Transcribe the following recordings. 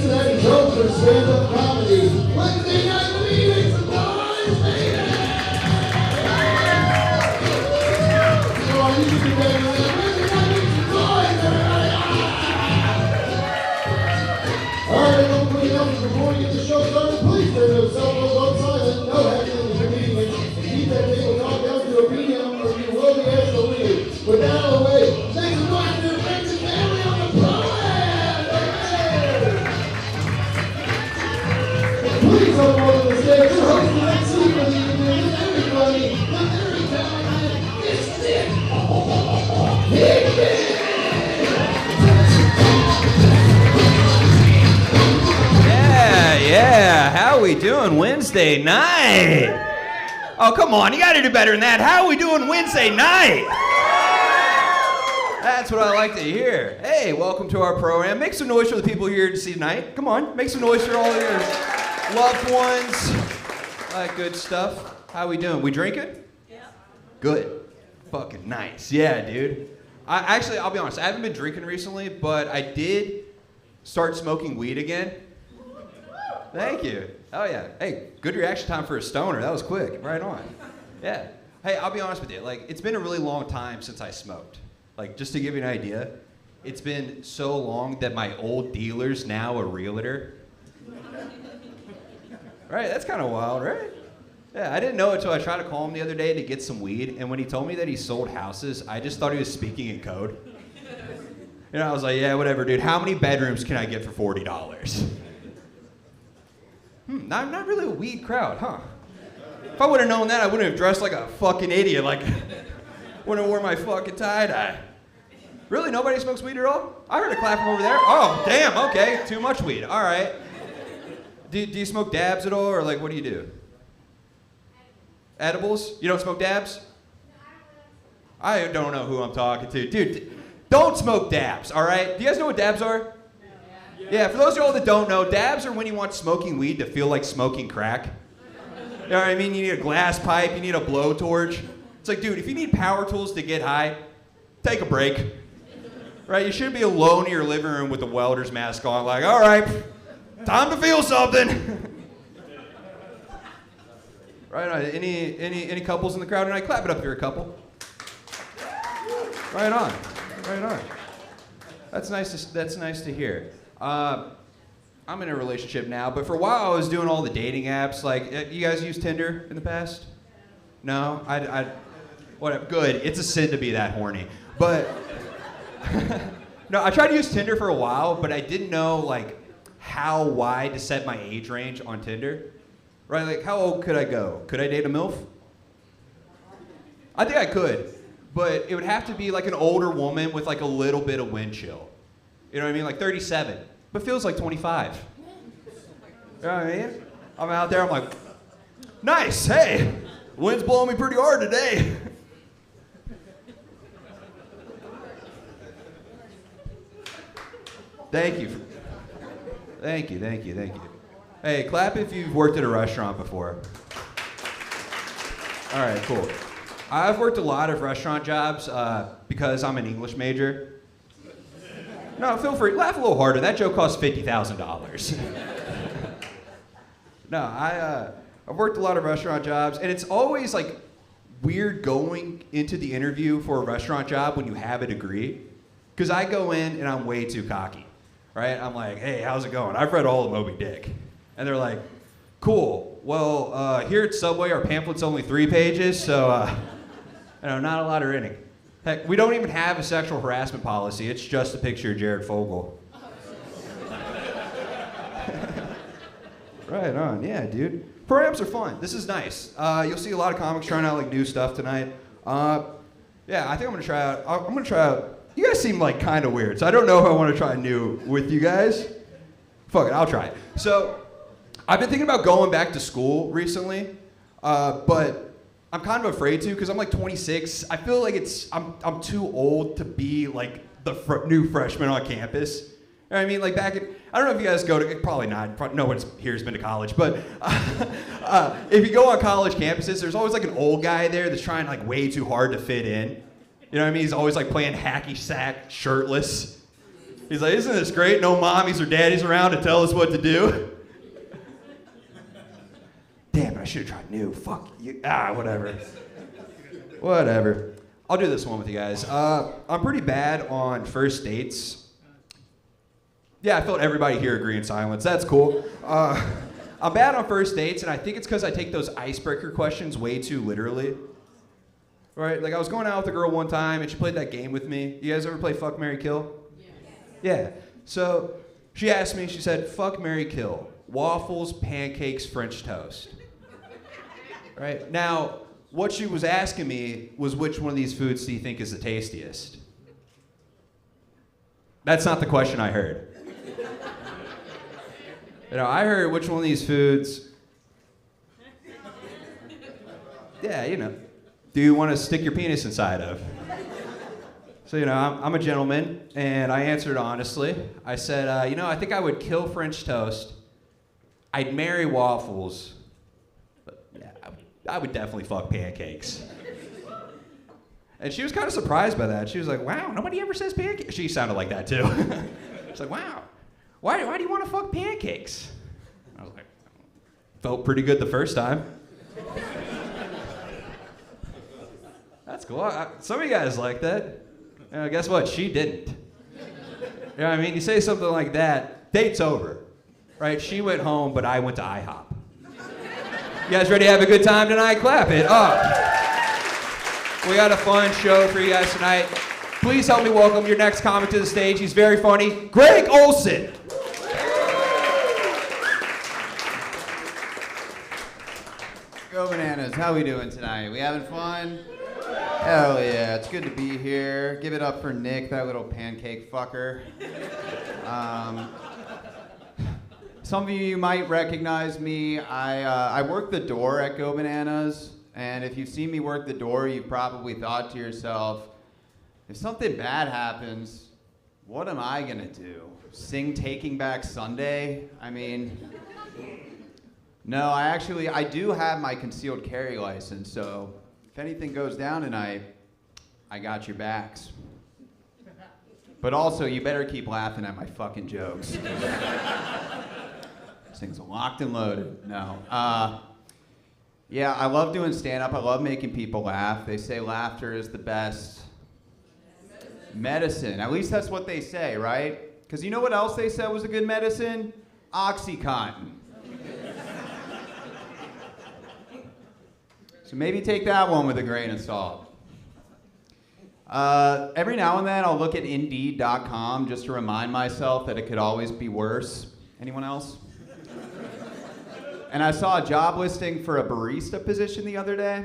Cincinnati Jokes for stand-up comedy. Wednesday night, make some noise, baby! So I need to be better than that. Wednesday night, make some noise, everybody! Alright, everybody else, before we get the show started, please turn those cell phones on silent. No heckling is convenient. Keep that table knocked down to a medium, or you will be asked to leave. With that out of the way, make some noise for your friends and family on the program! Please come over to the stage. Your host of next week for the evening is everybody, the very talented, mystic, Hickman! Yeah, how we doing Wednesday night? Oh, come on, you gotta do better than that. How are we doing Wednesday night? That's what I like to hear. Hey, welcome to our program. Make some noise for the people here to see tonight. Come on, make some noise for all of your loved ones. All that good stuff. How we doing? We drinking? Yeah. Good. Fucking nice. Yeah, dude. I'll be honest, I haven't been drinking recently, but I did start smoking weed again. Thank you. Oh yeah. Hey, good reaction time for a stoner. That was quick. Right on. Yeah. Hey, I'll be honest with you. Like, it's been a really long time since I smoked. Like, just to give you an idea, it's been so long that my old dealer's now a realtor. Right? That's kind of wild, right? Yeah, I didn't know it until I tried to call him the other day to get some weed, and when he told me that he sold houses, I just thought he was speaking in code. You know, I was like, yeah, whatever, dude. How many bedrooms can I get for $40? Not really a weed crowd, huh? If I would have known that, I wouldn't have dressed like a fucking idiot, like, wouldn't have worn my fucking tie-dye. Really, nobody smokes weed at all? I heard a clap from over there. Oh, damn, okay, too much weed, all right. Do you smoke dabs at all, or like, what do you do? Edibles? You don't smoke dabs? I don't know who I'm talking to. Dude, don't smoke dabs, all right? Do you guys know what dabs are? Yeah, for those of y'all that don't know, dabs are when you want smoking weed to feel like smoking crack. You know what I mean? You need a glass pipe, you need a blowtorch. It's like, dude, if you need power tools to get high, take a break. Right? You shouldn't be alone in your living room with a welder's mask on, like, all right, time to feel something. Right on. Any couples in the crowd tonight? Clap it up if you're a couple. Right on. Right on. That's nice to hear. I'm in a relationship now, but for a while I was doing all the dating apps. Like, you guys used Tinder in the past? No? Whatever. Good. It's a sin to be that horny. But, no, I tried to use Tinder for a while, but I didn't know, like, how wide to set my age range on Tinder. Right? Like, how old could I go? Could I date a MILF? I think I could, but it would have to be, like, an older woman with, like, a little bit of wind chill. You know what I mean? Like 37, but feels like 25. You know what I mean? I'm out there, I'm like, nice, hey, wind's blowing me pretty hard today. Thank you. Thank you. Hey, clap if you've worked at a restaurant before. All right, cool. I've worked a lot of restaurant jobs because I'm an English major. No, feel free. Laugh a little harder. That joke cost $50,000. No, I've worked a lot of restaurant jobs, and it's always like weird going into the interview for a restaurant job when you have a degree, because I go in and I'm way too cocky, right? I'm like, hey, how's it going? I've read all of Moby Dick, and they're like, cool. Well, here at Subway, our pamphlet's only 3 pages, so you know, not a lot are in it. Heck, we don't even have a sexual harassment policy. It's just a picture of Jared Fogle. Right on, yeah, dude. Programs are fun. This is nice. You'll see a lot of comics trying out like new stuff tonight. Yeah, I think I'm gonna try out. You guys seem like kind of weird, so I don't know if I want to try new with you guys. Fuck it, I'll try it. So, I've been thinking about going back to school recently, but I'm kind of afraid to because I'm like 26. I feel like I'm too old to be like the new freshman on campus. You know what I mean? Like back in, I don't know if you guys go to, probably not, no one here has been to college, but if you go on college campuses, there's always like an old guy there that's trying like way too hard to fit in. You know what I mean? He's always like playing hacky sack, shirtless. You He's like, isn't this great? No mommies or daddies around to tell us what to do. Damn it, I should have tried new. Fuck you. Whatever. Whatever. I'll do this one with you guys. I'm pretty bad on first dates. Yeah, I felt everybody here agree in silence. That's cool. I'm bad on first dates, and I think it's because I take those icebreaker questions way too literally. Right? Like, I was going out with a girl one time, and she played that game with me. You guys ever play Fuck, Marry, Kill? Yeah. So she asked me, she said, fuck, marry, kill. Waffles, pancakes, French toast. Right? Now, what she was asking me was, which one of these foods do you think is the tastiest? That's not the question I heard. I heard which one of these foods, do you want to stick your penis inside of? So, I'm a gentleman, and I answered honestly. I said, I think I would kill French toast. I'd marry waffles. But yeah, I would definitely fuck pancakes. And she was kind of surprised by that. She was like, wow, nobody ever says pancakes. She sounded like that, too. She's like, wow, why do you want to fuck pancakes? I was like, felt pretty good the first time. That's cool. Some of you guys like that. Guess what? She didn't. You know what I mean? You say something like that, date's over, right? She went home, but I went to IHOP. You guys ready to have a good time tonight? Clap it up. We got a fun show for you guys tonight. Please help me welcome your next comic to the stage. He's very funny, Greg Olsen. Go Bananas, how we doing tonight? We having fun? Hell yeah, it's good to be here. Give it up for Nick, that little pancake fucker. Some of you might recognize me. I work the door at Go Bananas, and if you've seen me work the door, you've probably thought to yourself, if something bad happens, what am I gonna do? Sing Taking Back Sunday? I mean, no, I do have my concealed carry license, so if anything goes down tonight, I got your backs. But also, you better keep laughing at my fucking jokes. This thing's locked and loaded. No. Yeah, I love doing stand-up. I love making people laugh. They say laughter is the best medicine. At least that's what they say, right? Because you know what else they said was a good medicine? OxyContin. So maybe take that one with a grain of salt. Every now and then I'll look at Indeed.com just to remind myself that it could always be worse. Anyone else? And I saw a job listing for a barista position the other day.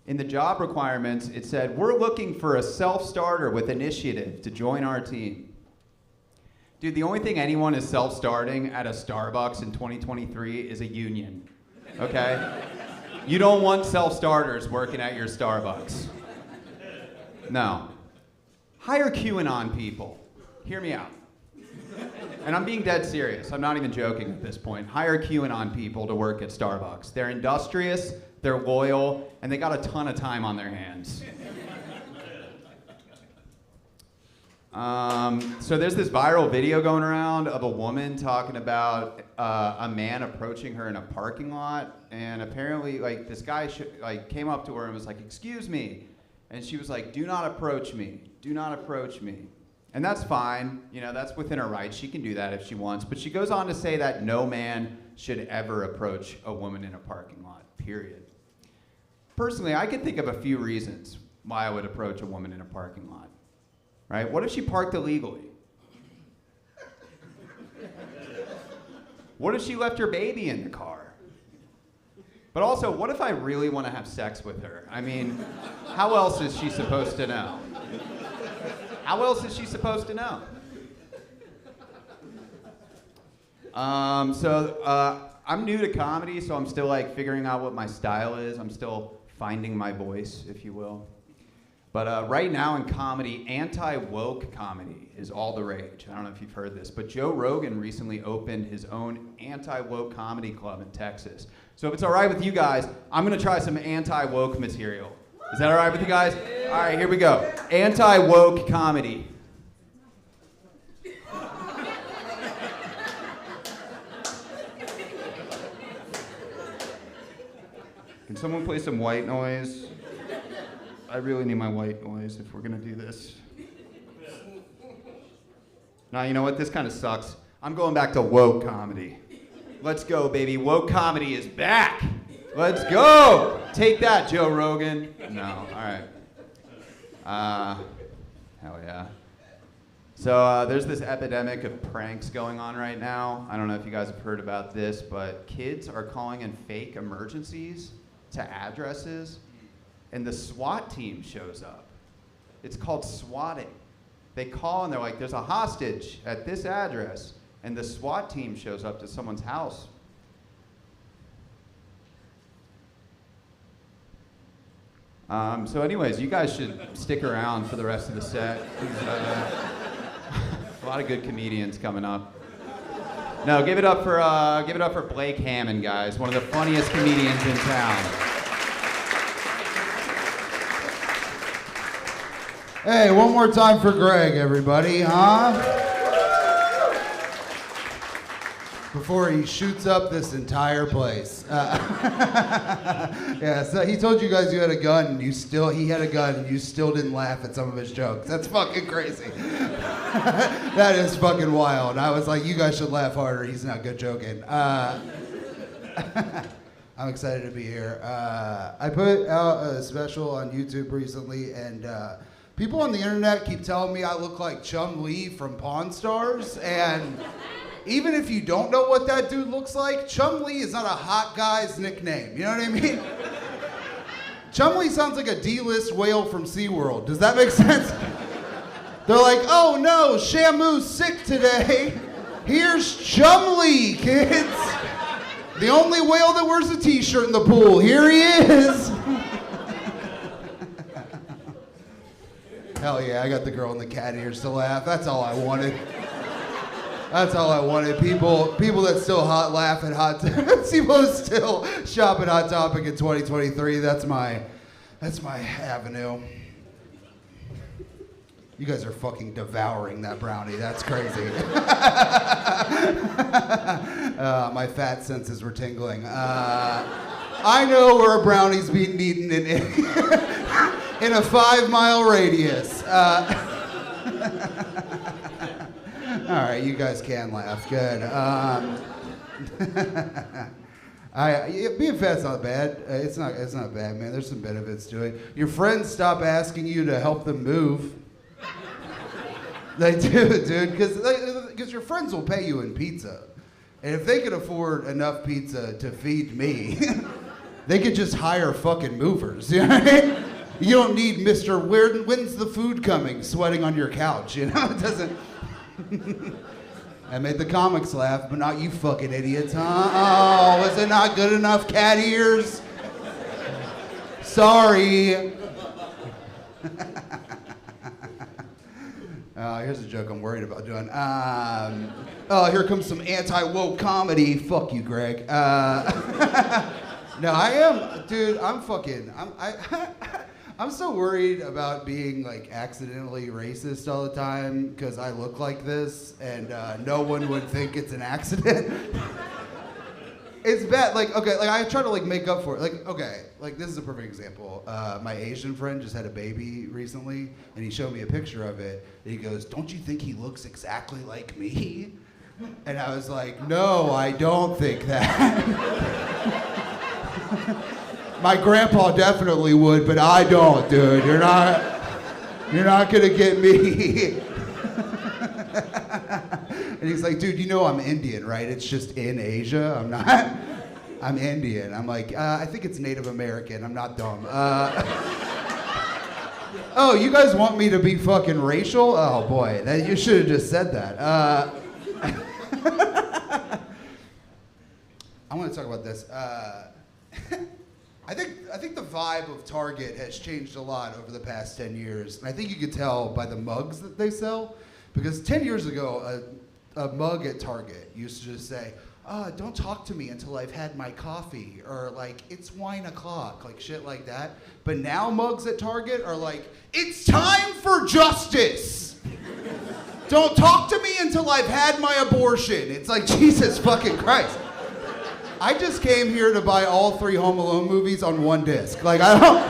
In the job requirements, it said, we're looking for a self-starter with initiative to join our team. Dude, the only thing anyone is self-starting at a Starbucks in 2023 is a union, okay? You don't want self-starters working at your Starbucks. No. Hire QAnon people. Hear me out. And I'm being dead serious. I'm not even joking at this point. Hire QAnon people to work at Starbucks. They're industrious, they're loyal, and they got a ton of time on their hands. So there's this viral video going around of a woman talking about a man approaching her in a parking lot, and apparently, like, this guy came up to her and was like, "Excuse me," and she was like, "Do not approach me. Do not approach me." And that's fine. That's within her rights. She can do that if she wants. But she goes on to say that no man should ever approach a woman in a parking lot. Period. Personally, I can think of a few reasons why I would approach a woman in a parking lot. Right? What if she parked illegally? What if she left her baby in the car? But also, what if I really want to have sex with her? I mean, how else is she supposed to know? How else is she supposed to know? I'm new to comedy, so I'm still figuring out what my style is. I'm still finding my voice, if you will. But right now in comedy, anti-woke comedy is all the rage. I don't know if you've heard this, but Joe Rogan recently opened his own anti-woke comedy club in Texas. So if it's all right with you guys, I'm gonna try some anti-woke material. Is that all right with you guys? All right, here we go. Anti-woke comedy. Can someone play some white noise? I really need my white noise if we're gonna do this. Now, you know what? This kind of sucks. I'm going back to woke comedy. Let's go, baby. Woke comedy is back. Let's go. Take that, Joe Rogan. No, all right. Hell yeah. So there's this epidemic of pranks going on right now. I don't know if you guys have heard about this, but kids are calling in fake emergencies to addresses, and the SWAT team shows up. It's called swatting. They call and they're like, there's a hostage at this address, and the SWAT team shows up to someone's house. So anyways, you guys should stick around for the rest of the set. A lot of good comedians coming up. No, give it up for Blake Hammond, guys. One of the funniest comedians in town. Hey, one more time for Greg, everybody, huh? Before he shoots up this entire place. Yeah, so he told you guys you had a gun, and he had a gun, and you still didn't laugh at some of his jokes. That's fucking crazy. That is fucking wild. I was like, you guys should laugh harder. He's not good joking. I'm excited to be here. I put out a special on YouTube recently, and people on the internet keep telling me I look like Chum-Li from Pawn Stars, and even if you don't know what that dude looks like, Chum-Li is not a hot guy's nickname. You know what I mean? Chum-Li sounds like a D-list whale from SeaWorld. Does that make sense? They're like, oh no, Shamu's sick today. Here's Chum-Li, kids. The only whale that wears a t-shirt in the pool. Here he is. Hell yeah, I got the girl in the cat ears to laugh. That's all I wanted. That's all I wanted. People that still laugh at people that still shop at Hot Topic in 2023. That's my avenue. You guys are fucking devouring that brownie. That's crazy. My fat senses were tingling. I know where a brownie's being eaten in a 5-mile radius. All right, you guys can laugh. Good. Being fat's not bad. It's not bad, man. There's some benefits to it. Your friends stop asking you to help them move. They do, dude, because your friends will pay you in pizza, and if they could afford enough pizza to feed me, they could just hire fucking movers. You know what I mean? You don't need Mr. When's the food coming? Sweating on your couch. You know, it doesn't. I made the comics laugh, but not you fucking idiots, huh? Oh, was it not good enough, cat ears? Sorry. Here's a joke I'm worried about doing. Here comes some anti-woke comedy. Fuck you, Greg. No, I am, dude. I'm so worried about being like accidentally racist all the time because I look like this and no one would think it's an accident. It's bad. Like, okay, like I try to like make up for it. Like, okay, like this is a perfect example. My Asian friend just had a baby recently and he showed me a picture of it. And he goes, "Don't you think he looks exactly like me?" And I was like, "No, I don't think that." My grandpa definitely would, but I don't, dude. You're not gonna get me. And he's like, "Dude, you know I'm Indian, right? It's just in Asia. I'm Indian." I'm like, "I think it's Native American. I'm not dumb." Oh, you guys want me to be fucking racial? Oh boy, you should have just said that. I want to talk about this. I think the vibe of Target has changed a lot over the past 10 years. And I think you could tell by the mugs that they sell. Because 10 years ago, a mug at Target used to just say, "Don't talk to me until I've had my coffee," or like, "It's wine o'clock," like shit like that. But now mugs at Target are like, "It's time for justice. Don't talk to me until I've had my abortion." It's like, Jesus fucking Christ. I just came here to buy all 3 Home Alone movies on one disc. Like, I don't...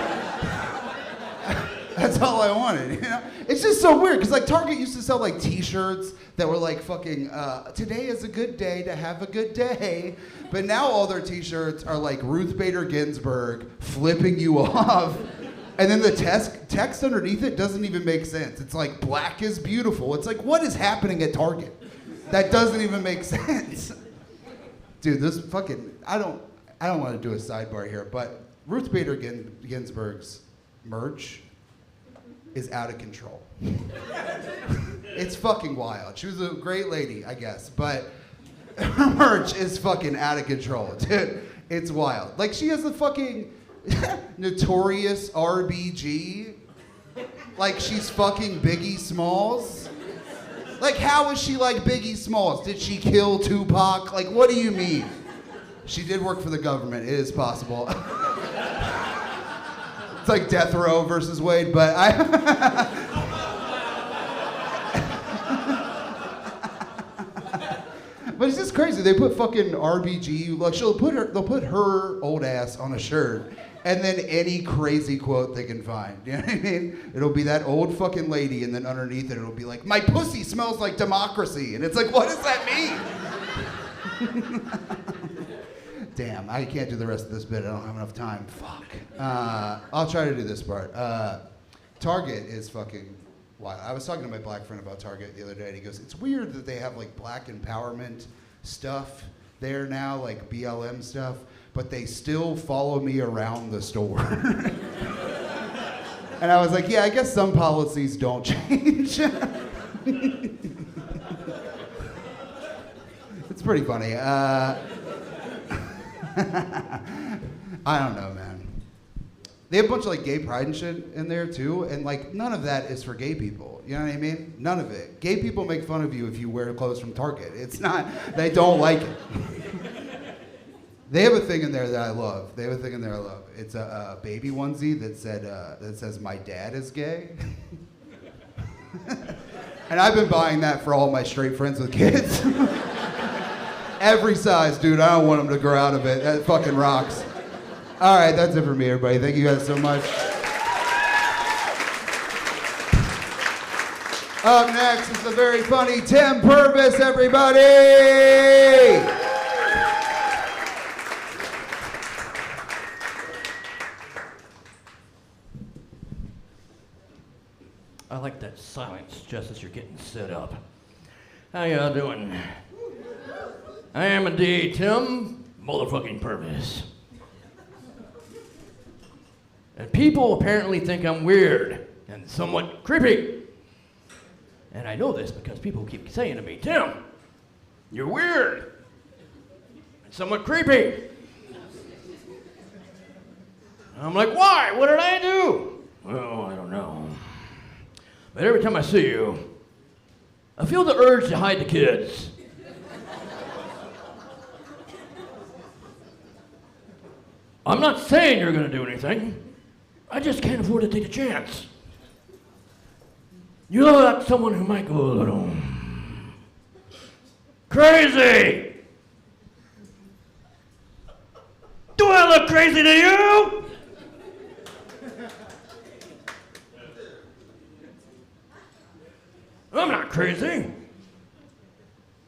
That's all I wanted, you know? It's just so weird, because like Target used to sell like t-shirts that were like fucking, today is a good day to have a good day. But now all their t-shirts are like Ruth Bader Ginsburg flipping you off. And then the text underneath it doesn't even make sense. It's like, black is beautiful. It's like, what is happening at Target? That doesn't even make sense. Dude, this fucking, I don't want to do a sidebar here, but Ruth Bader Ginsburg's merch is out of control. It's fucking wild. She was a great lady, I guess, but her merch is fucking out of control, dude. It's wild. Like, she has the fucking Notorious RBG. Like, she's fucking Biggie Smalls. Like, how is she like Biggie Smalls? Did she kill Tupac? Like, what do you mean? She did work for the government. It is possible. It's like Death Row versus Wade, but But it's just crazy. They put fucking RBG. Like, they'll put her old ass on a shirt, and then any crazy quote they can find. You know what I mean? It'll be that old fucking lady, and then underneath it, it'll be like, "My pussy smells like democracy," and it's like, what does that mean? Damn, I can't do the rest of this bit. I don't have enough time. Fuck. I'll try to do this part. Target is fucking wild. I was talking to my black friend about Target the other day, and he goes, "It's weird that they have like black empowerment stuff there now, like BLM stuff, but they still follow me around the store." And I was like, yeah, I guess some policies don't change. It's pretty funny. I don't know, man. They have a bunch of like gay pride and shit in there too, and like none of that is for gay people. You know what I mean? None of it. Gay people make fun of you if you wear clothes from Target. It's not, they don't like it. They have a thing in there that I love. It's a baby onesie that says "My dad is gay." And I've been buying that for all my straight friends with kids. Every size, dude. I don't want them to grow out of it. That fucking rocks. All right, that's it for me, everybody. Thank you guys so much. Up next is the very funny Tim Purvis, everybody. I like that silence just as you're getting set up. How y'all doing? I am indeed Tim motherfucking Purvis. And people apparently think I'm weird and somewhat creepy. And I know this because people keep saying to me, "Tim, you're weird and somewhat creepy." And I'm like, "Why? What did I do?" "Well, I don't know. But every time I see you, I feel the urge to hide the kids." "I'm not saying you're gonna do anything. I just can't afford to take a chance. You look like someone who might go a little crazy. Do I look crazy to you?" "I'm not crazy.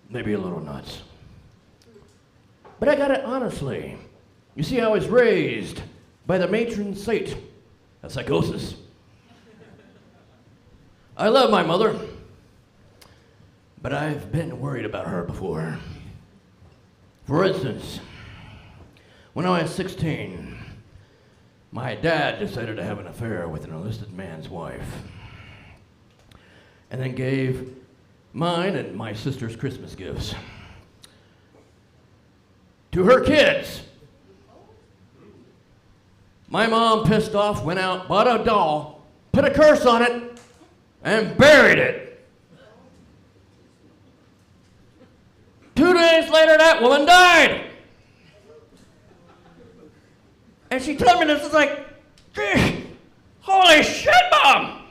Maybe a little nuts. But I got it honestly. You see, I was raised by the matron saint of psychosis. I love my mother, but I've been worried about her before. For instance, when I was 16, my dad decided to have an affair with an enlisted man's wife, and then gave mine and my sister's Christmas gifts to her kids. My mom, pissed off, went out, bought a doll, put a curse on it, and buried it. 2 days later, that woman died. And she told me this, is like, "Gee, holy shit, Mom!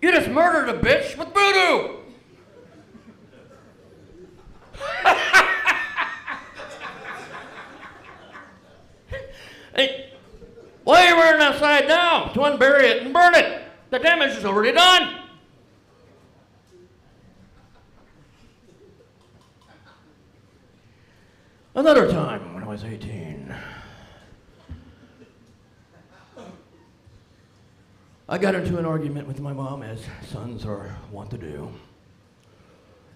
You just murdered a bitch with voodoo!" Why are you wearing it upside down? To unbury it and burn it. The damage is already done. Another time when I was 18, I got into an argument with my mom, as sons are wont to do.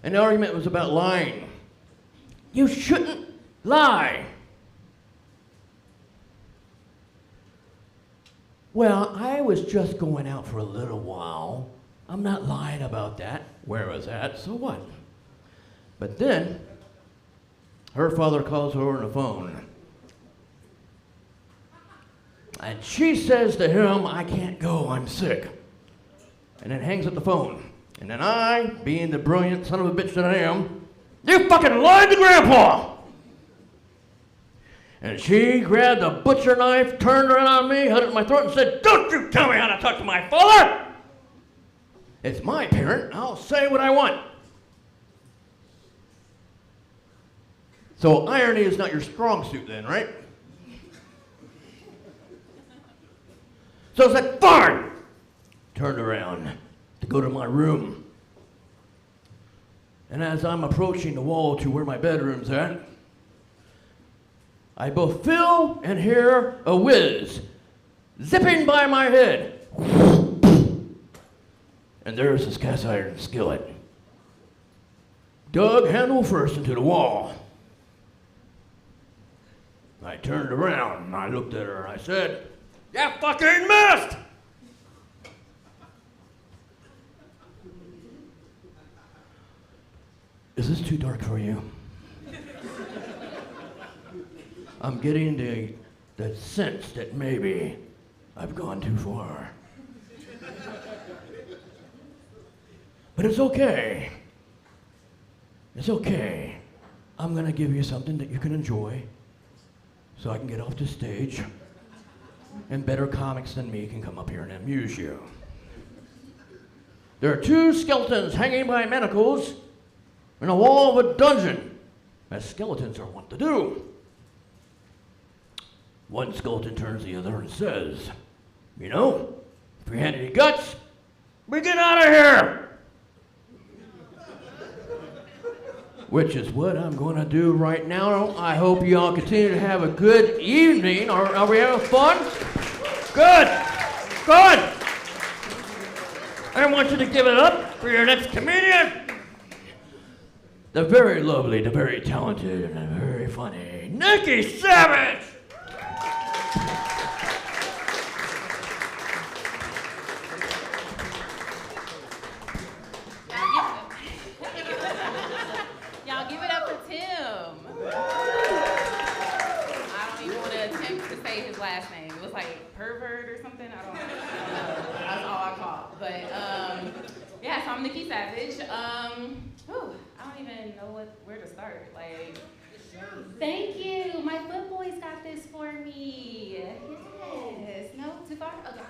And the argument was about lying. You shouldn't lie. Well, I was just going out for a little while. I'm not lying about that. Where was that? So what? But then, her father calls her on the phone. And she says to him, I can't go, I'm sick. And then hangs up the phone. And then I, being the brilliant son of a bitch that I am, you fucking lied to Grandpa! And she grabbed a butcher knife, turned around on me, held it in my throat, and said, don't you tell me how to talk to my father! It's my parent, I'll say what I want. So irony is not your strong suit then, right? So I said, fine! Turned around to go to my room. And as I'm approaching the wall to where my bedroom's at, I both feel and hear a whiz zipping by my head. And there's this cast iron skillet. Dug handle first into the wall. I turned around and I looked at her and I said, you fucking missed! Is this too dark for you? I'm getting the sense that maybe I've gone too far. But it's okay. It's okay. I'm gonna give you something that you can enjoy so I can get off the stage and better comics than me can come up here and amuse you. There are two skeletons hanging by manacles in a wall of a dungeon, as skeletons are wont to do. One skeleton turns to the other and says, you know, if we had any guts, we get out of here! Which is what I'm going to do right now. I hope you all continue to have a good evening. Are we having fun? Good. Good. I want you to give it up for your next comedian. The very lovely, the very talented, and the very funny Nikki Savage. Y'all give it up for Tim. I don't even want to attempt to say his last name. It was like pervert or something. I don't know. That's all I caught. But yeah, so I'm Nikki Savage. I don't even know where to start. Like, thank you. My foot boys got this for me. Yes. No, too far? Okay.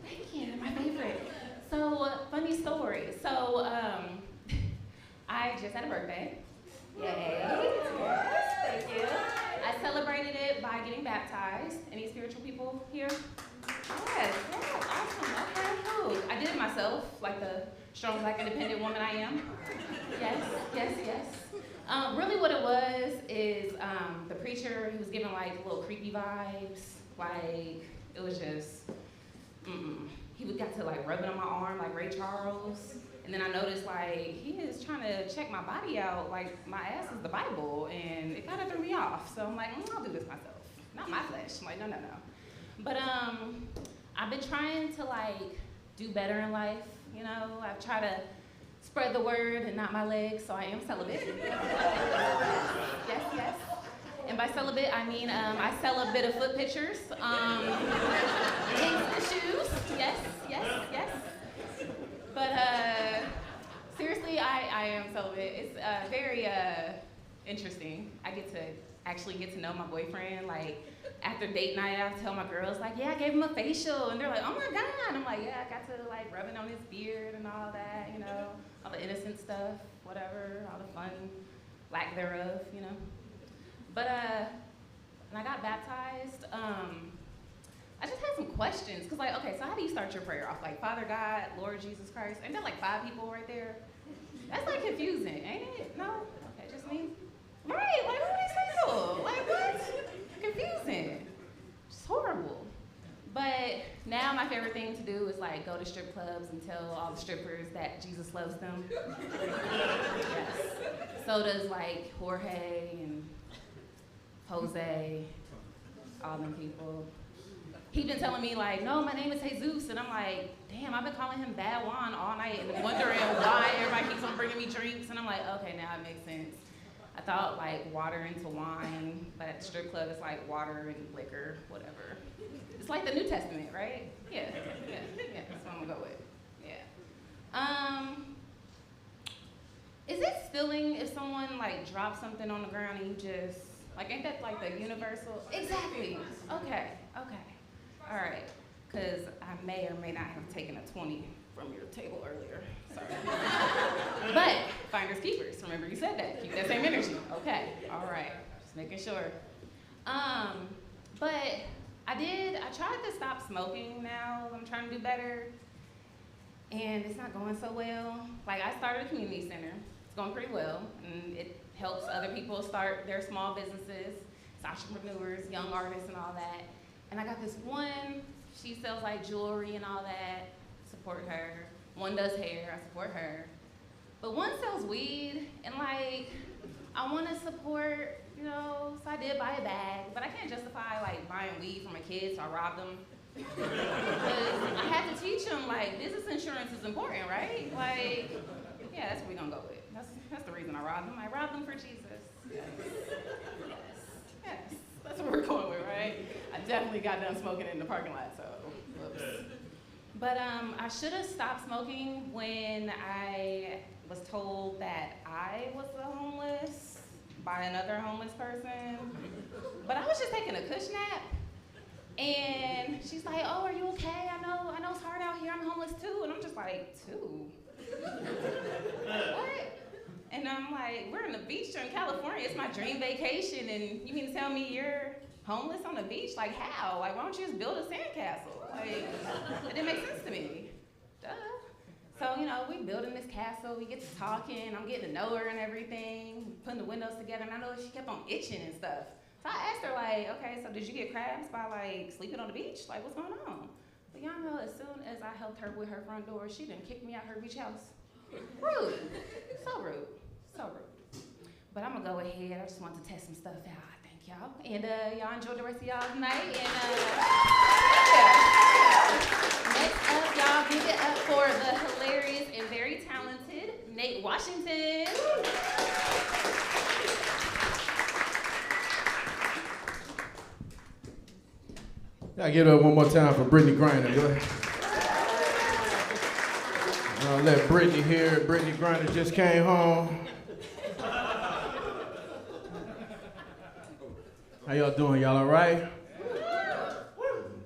Thank you. My favorite. So, funny story. So, I just had a birthday. Yay. Yes, thank you. I celebrated it by getting baptized. Any spiritual people here? Yes, awesome. Okay, cool. I did it myself, like the strong, black, independent woman I am. Yes. Really what it was is the preacher, he was giving like little creepy vibes. Like, it was just, he would got to like rub it on my arm like Ray Charles. And then I noticed like, he is trying to check my body out, like my ass is the Bible, and it kind of threw me off. So I'm like, I'll do this myself, not my flesh. I'm like, no. But I've been trying to like do better in life, you know. I've tried to spread the word and not my legs, so I am celibate. Yes. And by celibate, I mean I sell a bit of foot pictures, things, shoes, yes. But seriously, I am celibate. It's very interesting. I get to actually get to know my boyfriend. Like after date night, I tell my girls like, yeah, I gave him a facial, and they're like, oh my God. I'm like, yeah, I got to like rubbing on his beard and all that, you know, all the innocent stuff, whatever, all the fun, lack thereof, you know. But when I got baptized, I questions. Cause like, okay, so how do you start your prayer off? Like, Father God, Lord Jesus Christ. Ain't that like 5 people right there? That's like confusing, ain't it? No? Okay, just me? Right, like who are these people? Like what? Confusing. It's horrible. But now my favorite thing to do is like go to strip clubs and tell all the strippers that Jesus loves them. Yes. So does like Jorge and Jose, all them people. He been telling me like, no, my name is Jesus, and I'm like, damn, I've been calling him Bad Juan all night and wondering why everybody keeps on bringing me drinks, and I'm like, okay, now it makes sense. I thought like water into wine, but at the strip club it's like water and liquor, whatever. It's like the New Testament, right? Yeah, that's what I'm gonna go with. Yeah. Is it stealing if someone like drops something on the ground and you just, like, ain't that like the universal? Exactly. Okay. All right. Because I may or may not have taken a 20 from your table earlier. Sorry. But finders keepers. Remember you said that. Keep that same energy. Okay. All right. Just making sure. But I tried to stop smoking now. I'm trying to do better. And it's not going so well. Like, I started a community center. It's going pretty well. And it helps other people start their small businesses. It's entrepreneurs, young artists, and all that. And I got this one, she sells like jewelry and all that. Support her. One does hair, I support her. But one sells weed, and like, I want to support, you know, so I did buy a bag, but I can't justify like buying weed from a kid, so I robbed them. Because I had to teach them like, business insurance is important, right? Like, yeah, that's what we're gonna go with. That's the reason I robbed them. I robbed them for Jesus. Yes. That's what we're going with, right? I definitely got done smoking in the parking lot, so whoops. But I should have stopped smoking when I was told that I was the homeless by another homeless person. But I was just taking a kush nap, and she's like, "Oh, are you okay? I know it's hard out here. I'm homeless too." And I'm just like, "Too? What?" And I'm like, "We're on the beach here in California. It's my dream vacation, and you mean to tell me you're homeless on the beach? Like, how? Like, why don't you just build a sandcastle?" Like, it didn't make sense to me. Duh. So, you know, we building this castle, we get to talking, I'm getting to know her and everything, putting the windows together, and I know she kept on itching and stuff. So I asked her, like, okay, so did you get crabs by, like, sleeping on the beach? Like, what's going on? But y'all know, as soon as I helped her with her front door, she done kicked me out her beach house. Rude. So rude. So rude. But I'm gonna go ahead, I just want to test some stuff out. Thank y'all. And y'all enjoy the rest of y'all's night. And next up, y'all give it up for the hilarious and very talented Nate Washington. I give it up one more time for Brittany Griner. Go ahead. I'll let Brittany hear it. Brittany Griner just came home. How y'all doing? Y'all all right?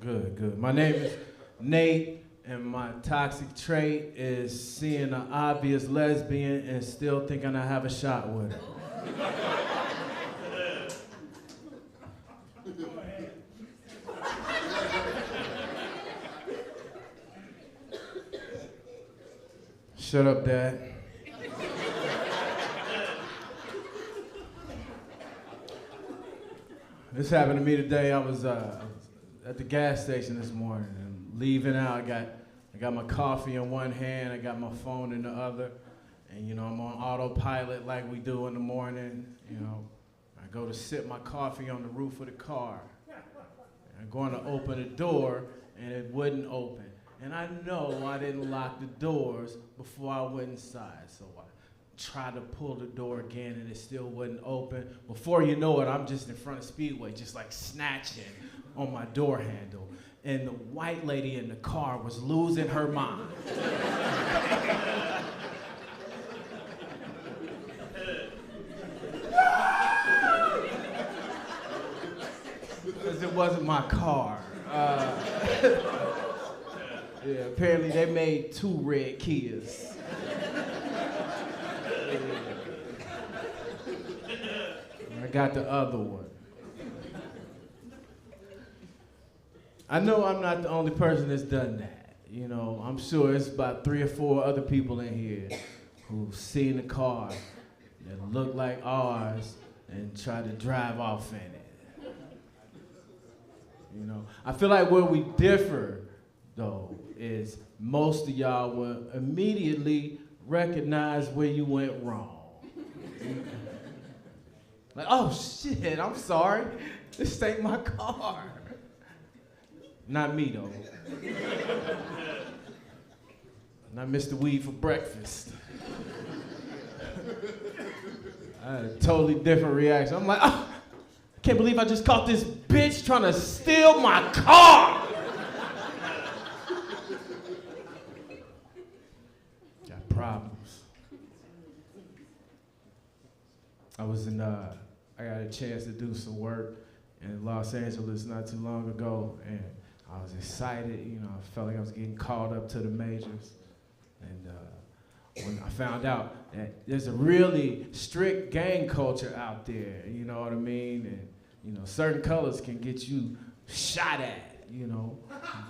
Good. My name is Nate, and my toxic trait is seeing an obvious lesbian and still thinking I have a shot with her. Shut up, Dad. This happened to me today. I was at the gas station this morning and leaving out. I got my coffee in one hand, I got my phone in the other, and you know, I'm on autopilot like we do in the morning. You know, I go to sip my coffee on the roof of the car. I'm going to open the door, and it wouldn't open. And I know I didn't lock the doors before I went inside, so I tried to pull the door again, and it still wouldn't open. Before you know it, I'm just in front of Speedway, just like snatching on my door handle. And the white lady in the car was losing her mind. Because it wasn't my car. Yeah, apparently they made 2 red Kias. I got the other one. I know I'm not the only person that's done that. You know, I'm sure it's about 3 or 4 other people in here who've seen a car that looked like ours and tried to drive off in it. You know, I feel like where we differ, though, is most of y'all will immediately recognize where you went wrong. Like, oh shit, I'm sorry. This ain't my car. Not me, though. Not Mr. Weed for breakfast. I had a totally different reaction. I'm like, oh, I can't believe I just caught this bitch trying to steal my car. Got problems. I got a chance to do some work in Los Angeles not too long ago, and I was excited. You know, I felt like I was getting called up to the majors. And when I found out that there's a really strict gang culture out there, you know what I mean? And, you know, certain colors can get you shot at, you know?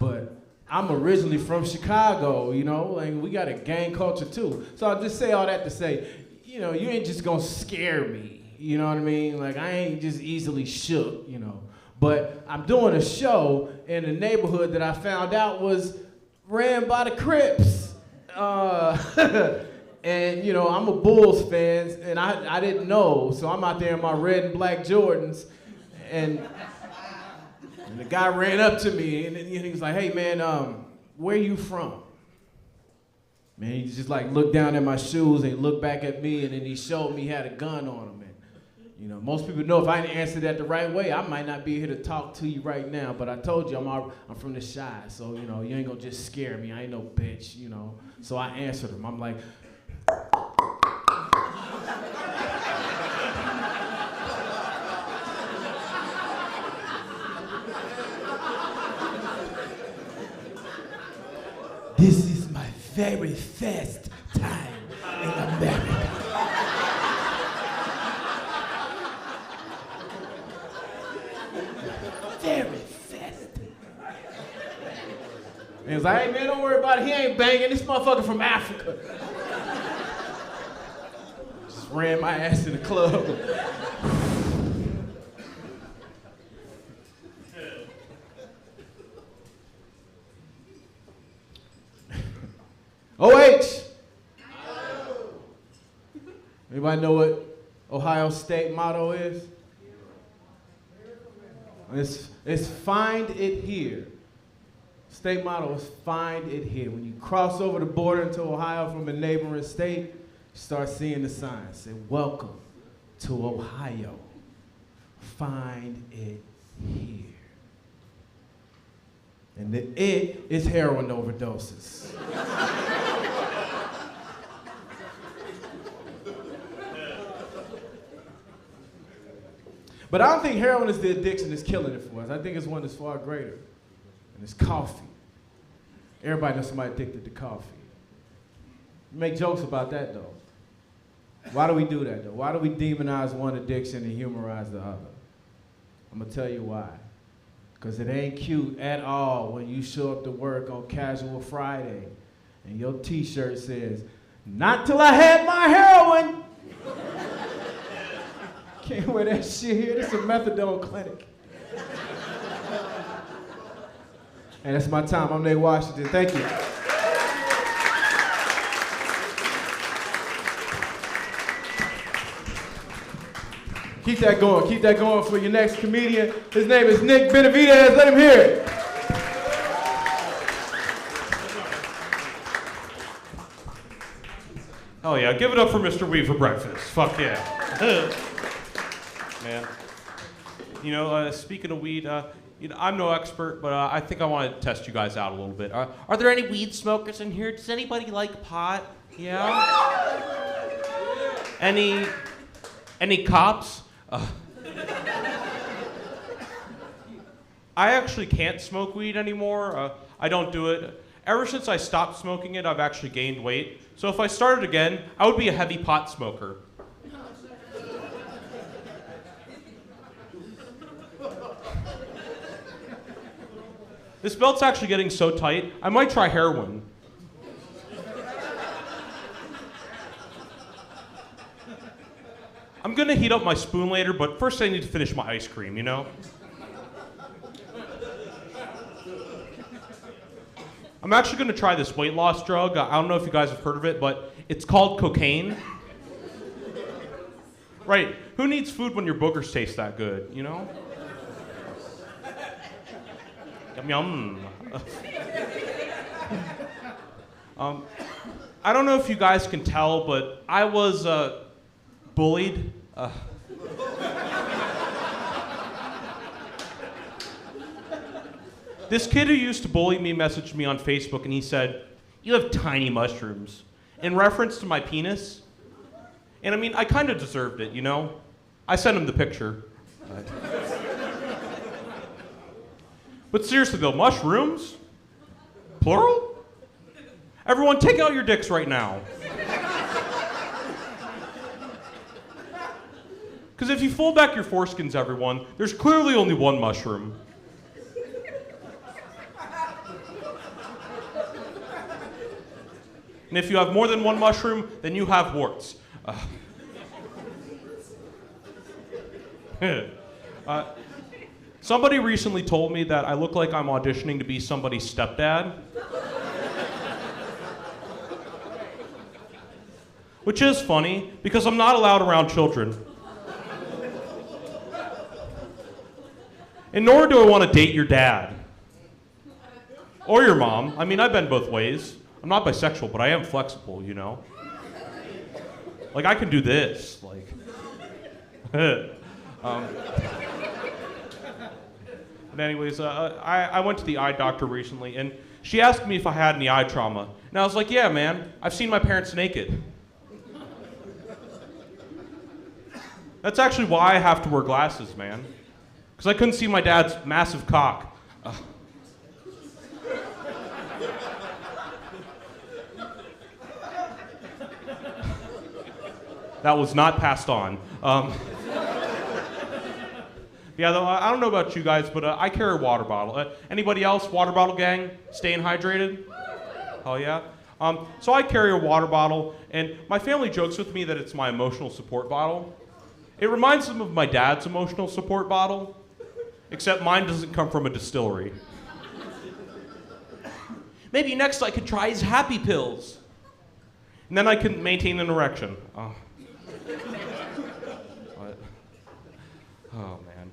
But I'm originally from Chicago, you know, and we got a gang culture too. So I'll just say all that to say, you know, you ain't just gonna scare me, you know what I mean? Like, I ain't just easily shook, you know? But I'm doing a show in a neighborhood that I found out was ran by the Crips. And, you know, I'm a Bulls fan, and I didn't know, so I'm out there in my red and black Jordans, and the guy ran up to me, and he was like, hey, man, where you from? Man, he just, like, looked down at my shoes, and he looked back at me, and then he showed me he had a gun on him. You know, most people know if I didn't answer that the right way, I might not be here to talk to you right now. But I told you I'm from the Chi, so you know you ain't gonna just scare me. I ain't no bitch, you know. So I answered him. I'm like, this is my very first time in America. Very fast. And he was like, hey man, don't worry about it. He ain't banging. This motherfucker from Africa. Just ran my ass to the club. OH. Anybody know what Ohio State motto is? It's find it here. State motto is find it here. When you cross over the border into Ohio from a neighboring state, you start seeing the signs. Say, welcome to Ohio. Find it here. And the it is heroin overdoses. But I don't think heroin is the addiction that's killing it for us. I think it's one that's far greater, and it's coffee. Everybody knows somebody addicted to coffee. We make jokes about that, though. Why do we do that, though? Why do we demonize one addiction and humorize the other? I'm gonna tell you why. Because it ain't cute at all when you show up to work on Casual Friday and your t-shirt says, not till I had my heroin. Can't wear that shit here. This is a methadone clinic. And that's my time. I'm Nate Washington. Thank you. Keep that going. Keep that going for your next comedian. His name is Nick Benavidez. Let him hear it. Oh yeah, give it up for Mr. Weed for breakfast. Fuck yeah. Man. You know, speaking of weed, you know, I'm no expert, but I think I want to test you guys out a little bit. Are there any weed smokers in here? Does anybody like pot? Yeah? Any cops? I actually can't smoke weed anymore. I don't do it. Ever since I stopped smoking it, I've actually gained weight. So if I started again, I would be a heavy pot smoker. This belt's actually getting so tight, I might try heroin. I'm gonna heat up my spoon later, but first I need to finish my ice cream, you know? I'm actually gonna try this weight loss drug. I don't know if you guys have heard of it, but it's called cocaine. Right, who needs food when your boogers taste that good, you know? Yum yum. I don't know if you guys can tell, but I was bullied. This kid who used to bully me messaged me on Facebook and he said, "You have tiny mushrooms," in reference to my penis. And I mean, I kind of deserved it, you know? I sent him the picture. But seriously though, mushrooms? Plural? Everyone, take out your dicks right now. Because if you fold back your foreskins, everyone, there's clearly only one mushroom. And if you have more than one mushroom, then you have warts. Somebody recently told me that I look like I'm auditioning to be somebody's stepdad. Which is funny, because I'm not allowed around children. And nor do I want to date your dad. Or your mom. I mean, I've been both ways. I'm not bisexual, but I am flexible, you know? Like, I can do this, like... But anyways, I went to the eye doctor recently, and she asked me if I had any eye trauma. And I was like, yeah, man, I've seen my parents naked. That's actually why I have to wear glasses, man. Because I couldn't see my dad's massive cock. That was not passed on. Yeah, though, I don't know about you guys, but I carry a water bottle. Anybody else, water bottle gang, staying hydrated? Oh yeah? So I carry a water bottle, and my family jokes with me that it's my emotional support bottle. It reminds them of my dad's emotional support bottle, except mine doesn't come from a distillery. Maybe next I could try his happy pills. And then I can maintain an erection. What? Oh, man.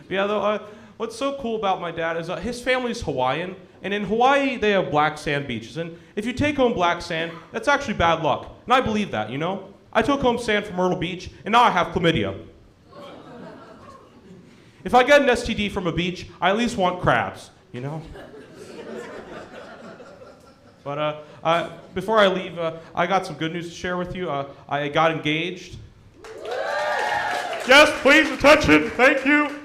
Yeah, though, what's so cool about my dad is his family's Hawaiian, and in Hawaii they have black sand beaches. And if you take home black sand, that's actually bad luck. And I believe that, you know? I took home sand from Myrtle Beach, and now I have chlamydia. If I get an STD from a beach, I at least want crabs, you know? But before I leave, I got some good news to share with you. I got engaged. Yes, please, attention, thank you.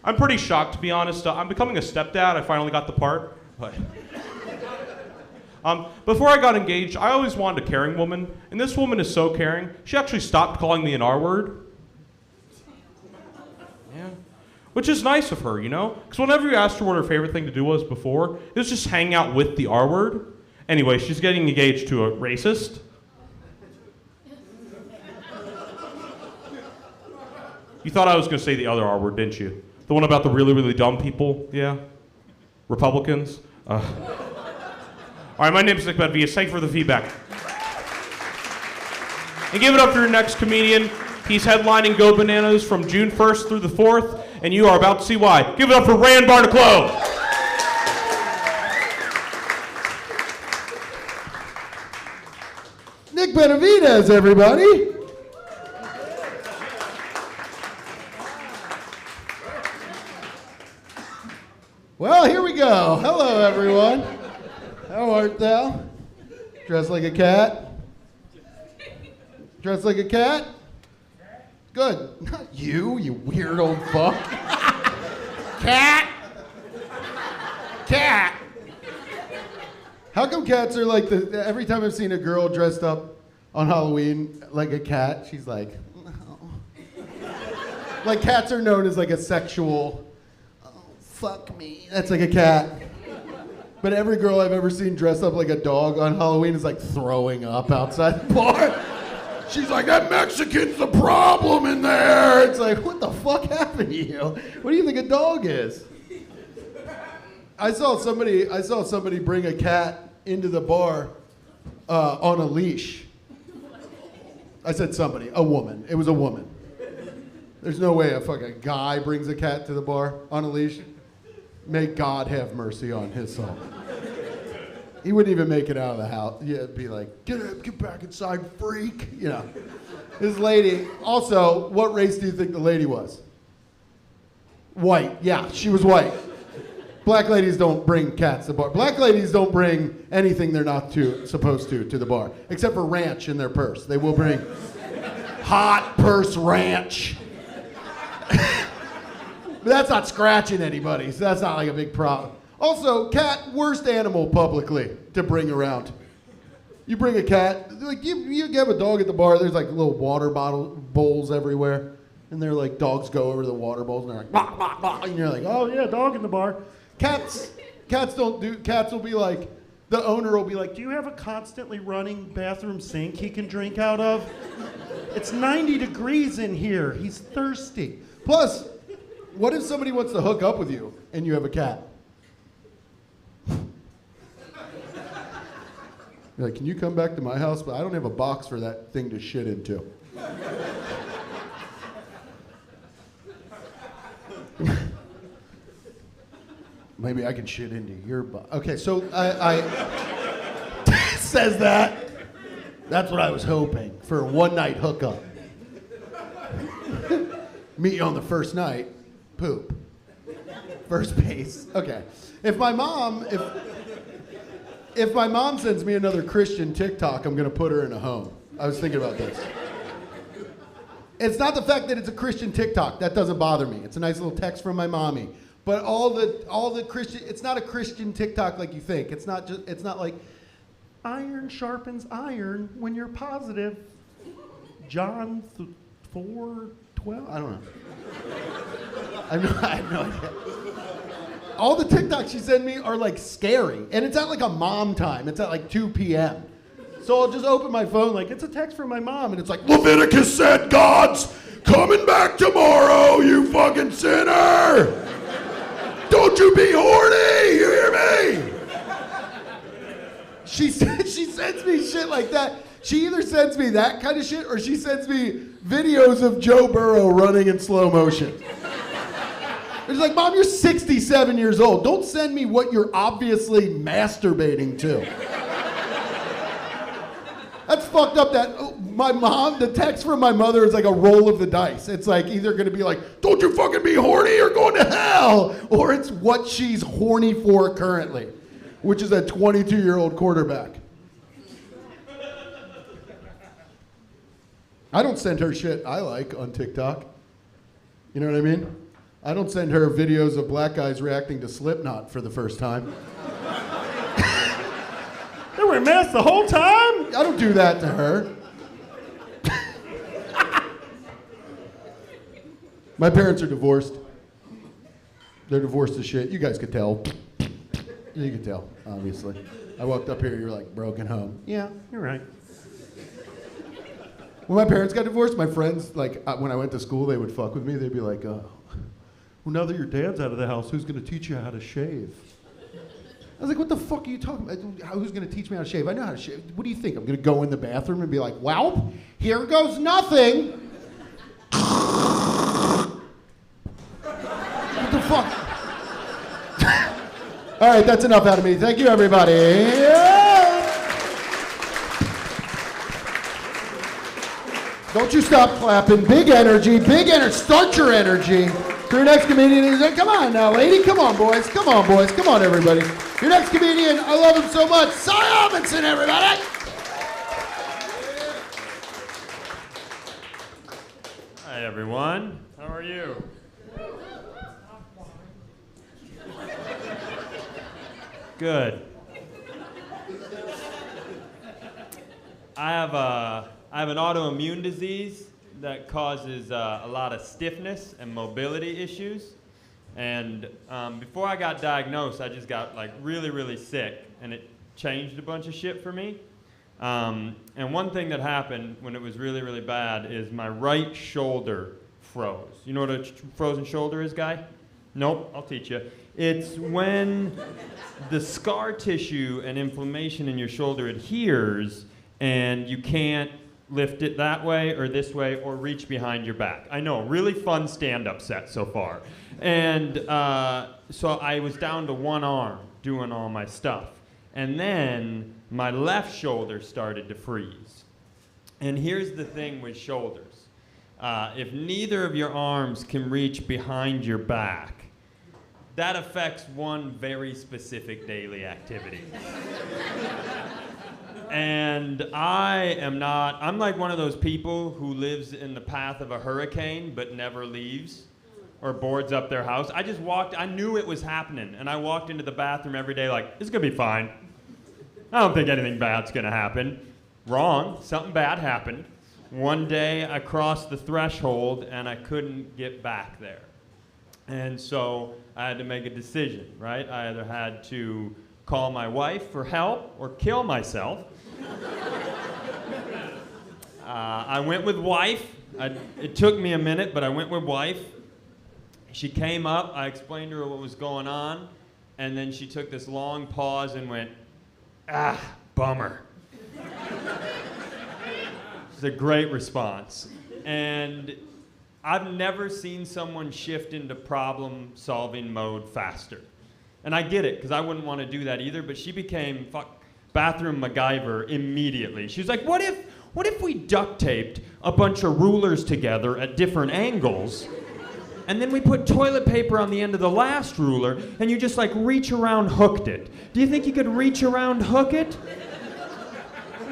I'm pretty shocked, to be honest. I'm becoming a stepdad. I finally got the part. But before I got engaged, I always wanted a caring woman, and this woman is so caring, she actually stopped calling me an R-word. Yeah. Which is nice of her, you know? Because whenever you asked her what her favorite thing to do was before, it was just hang out with the R-word. Anyway, she's getting engaged to a racist. You thought I was going to say the other R-word, didn't you? The one about the really, really dumb people? Yeah? Republicans? All right, my name is Nick Bedvias. Thank you for the feedback. And give it up for your next comedian. He's headlining Go Bananas from June 1st through the 4th, and you are about to see why. Give it up for Rand Barnaclo. Nick Benavidez, everybody. Well, here we go. Hello, everyone. How art thou? Dressed like a cat? Dressed like a cat? Good. Not you, you weird old fuck. Cat! Cat! How come cats are like every time I've seen a girl dressed up on Halloween like a cat, she's like, no. Like cats are known as like a sexual fuck me. That's like a cat. But every girl I've ever seen dressed up like a dog on Halloween is like throwing up outside the bar. She's like, that Mexican's the problem in there. It's like, what the fuck happened to you? What do you think a dog is? I saw somebody bring a cat into the bar on a leash. I said somebody, a woman. It was a woman. There's no way a fucking guy brings a cat to the bar on a leash. May God have mercy on his soul. He wouldn't even make it out of the house. Yeah, it'd be like, get back inside, freak. You know. This lady, also, what race do you think the lady was? White. Yeah, she was white. Black ladies don't bring cats to the bar. Black ladies don't bring anything they're not supposed to the bar, except for ranch in their purse. They will bring hot purse ranch. But that's not scratching anybody, so that's not like a big problem. Also, cat, worst animal publicly to bring around. You bring a cat, like you have a dog at the bar, there's like little water bowls everywhere. And they're like, dogs go over the water bowls and they're like, bah, bah, bah, and you're like, oh yeah, dog in the bar. Cats will be like, the owner will be like, do you have a constantly running bathroom sink he can drink out of? It's 90 degrees in here, he's thirsty. Plus, what if somebody wants to hook up with you and you have a cat? You're like, can you come back to my house? But I don't have a box for that thing to shit into. Maybe I can shit into your box. Okay, so I says that. That's what I was hoping for a one-night hookup. Meet you on the first night. Poop. First base. Okay. If my mom sends me another Christian TikTok, I'm gonna put her in a home. I was thinking about this. It's not the fact that it's a Christian TikTok. That doesn't bother me. It's a nice little text from my mommy. But all the Christian, it's not a Christian TikTok like you think. It's not like iron sharpens iron when you're positive. John 4:12. I don't know. I have no idea. All the TikToks she sent me are like scary, and it's at like a mom time. It's at like 2 p.m. So I'll just open my phone like it's a text from my mom, and it's like Leviticus said God's coming back tomorrow. You fucking sinner! Don't you be horny! You hear me? She sends me shit like that. She either sends me that kind of shit or she sends me videos of Joe Burrow running in slow motion. It's like, Mom, you're 67 years old. Don't send me what you're obviously masturbating to. That's fucked up that my mom, the text from my mother is like a roll of the dice. It's like either gonna be like, don't you fucking be horny or going to hell, or it's what she's horny for currently, which is a 22-year-old quarterback. I don't send her shit I like on TikTok. You know what I mean? I don't send her videos of black guys reacting to Slipknot for the first time. They were masks the whole time? I don't do that to her. My parents are divorced. They're divorced as shit. You guys could tell. You could tell, obviously. I walked up here, you're like, broken home. Yeah, you're right. When my parents got divorced, my friends, like, when I went to school, they would fuck with me. They'd be like, well, now that your dad's out of the house, who's going to teach you how to shave? I was like, what the fuck are you talking about? Who's going to teach me how to shave? I know how to shave. What do you think? I'm going to go in the bathroom and be like, well, here goes nothing. What the fuck? All right, that's enough out of me. Thank you, everybody. Don't you stop clapping. Big energy, big energy. Start your energy. Your next comedian is, come on now, lady. Come on, boys. Come on, boys. Come on, everybody. Your next comedian, I love him so much. Cy Amundsen, everybody. Hi, everyone. How are you? Good. I have an autoimmune disease that causes a lot of stiffness and mobility issues. And before I got diagnosed, I just got like really, really sick, and it changed a bunch of shit for me. And one thing that happened when it was really, really bad is my right shoulder froze. You know what a frozen shoulder is, guy? Nope, I'll teach you. It's when the scar tissue and inflammation in your shoulder adheres and you can't lift it that way or this way or reach behind your back. I know, really fun stand-up set so far. And so I was down to one arm doing all my stuff. And then my left shoulder started to freeze. And here's the thing with shoulders. If neither of your arms can reach behind your back, that affects one very specific daily activity. And I'm like one of those people who lives in the path of a hurricane but never leaves or boards up their house. I knew it was happening, and I walked into the bathroom every day like, it's gonna be fine. I don't think anything bad's gonna happen. Wrong, something bad happened. One day I crossed the threshold and I couldn't get back there. And so I had to make a decision, right? I either had to call my wife for help or kill myself. I went with wife. It took me a minute, but I went with wife. She came up, I explained to her what was going on, and then she took this long pause and went, bummer. It's a great response. And I've never seen someone shift into problem-solving mode faster. And I get it, because I wouldn't want to do that either, but she became bathroom MacGyver immediately. She was like, what if we duct taped a bunch of rulers together at different angles, and then we put toilet paper on the end of the last ruler, and you just like reach around hooked it? Do you think you could reach around hook it?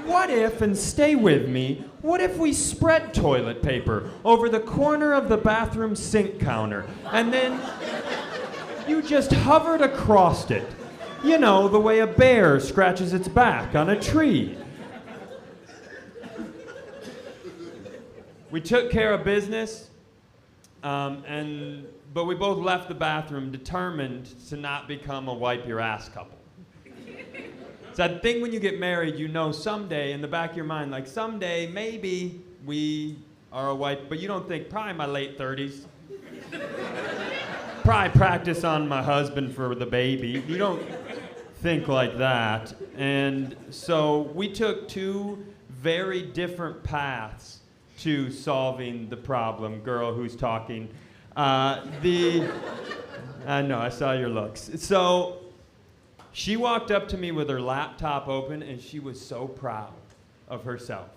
What if, and stay with me, what if we spread toilet paper over the corner of the bathroom sink counter, and then you just hovered across it? You know, the way a bear scratches its back on a tree. We took care of business, but we both left the bathroom determined to not become a wipe your ass couple. It's that thing when you get married, you know someday in the back of your mind, like someday maybe we are a wife, but you don't think, probably my late 30s. Probably practice on my husband for the baby. You don't think like that. And so we took two very different paths to solving the problem. Girl who's talking. I know, I saw your looks. So she walked up to me with her laptop open, and she was so proud of herself.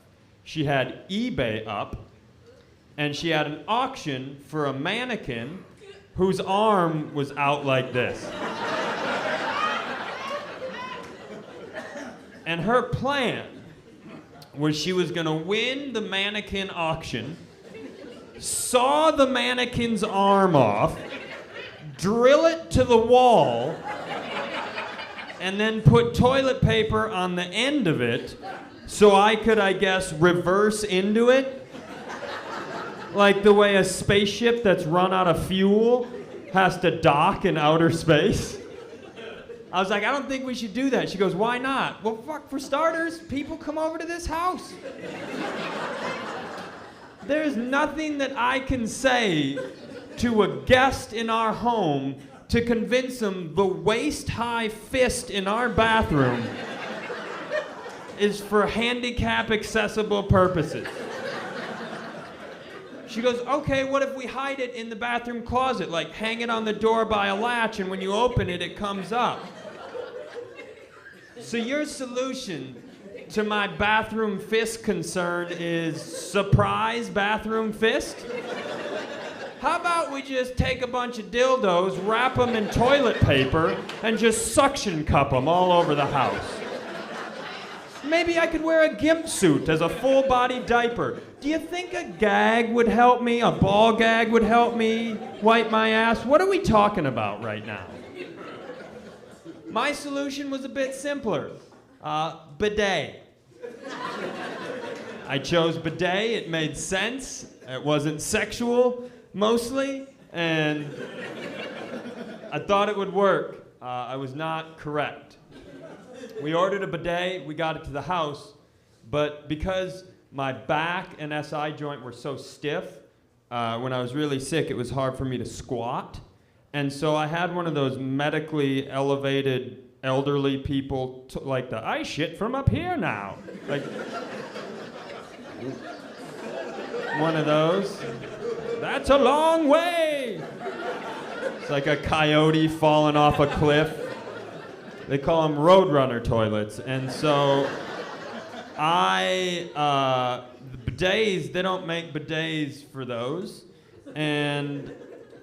She had eBay up, and she had an auction for a mannequin whose arm was out like this. And her plan was she was gonna win the mannequin auction, saw the mannequin's arm off, drill it to the wall, and then put toilet paper on the end of it so I could, I guess, reverse into it. Like the way a spaceship that's run out of fuel has to dock in outer space. I was like, I don't think we should do that. She goes, why not? Well, fuck, for starters, people come over to this house. There's nothing that I can say to a guest in our home to convince them the waist-high fist in our bathroom is for handicap-accessible purposes. She goes, okay, what if we hide it in the bathroom closet, like hang it on the door by a latch, and when you open it, it comes up? So your solution to my bathroom fist concern is surprise bathroom fist? How about we just take a bunch of dildos, wrap them in toilet paper, and just suction cup them all over the house? Maybe I could wear a gimp suit as a full-body diaper. Do you think a gag would help me? A ball gag would help me wipe my ass? What are we talking about right now? My solution was a bit simpler. Bidet. I chose bidet. It made sense. It wasn't sexual, mostly. And I thought it would work. I was not correct. We ordered a bidet, we got it to the house, but because my back and SI joint were so stiff, when I was really sick, it was hard for me to squat. And so I had one of those medically elevated elderly people, like the, I shit from up here now. Like, one of those. That's a long way. It's like a coyote falling off a cliff. They call them Roadrunner toilets. And so the bidets, they don't make bidets for those. And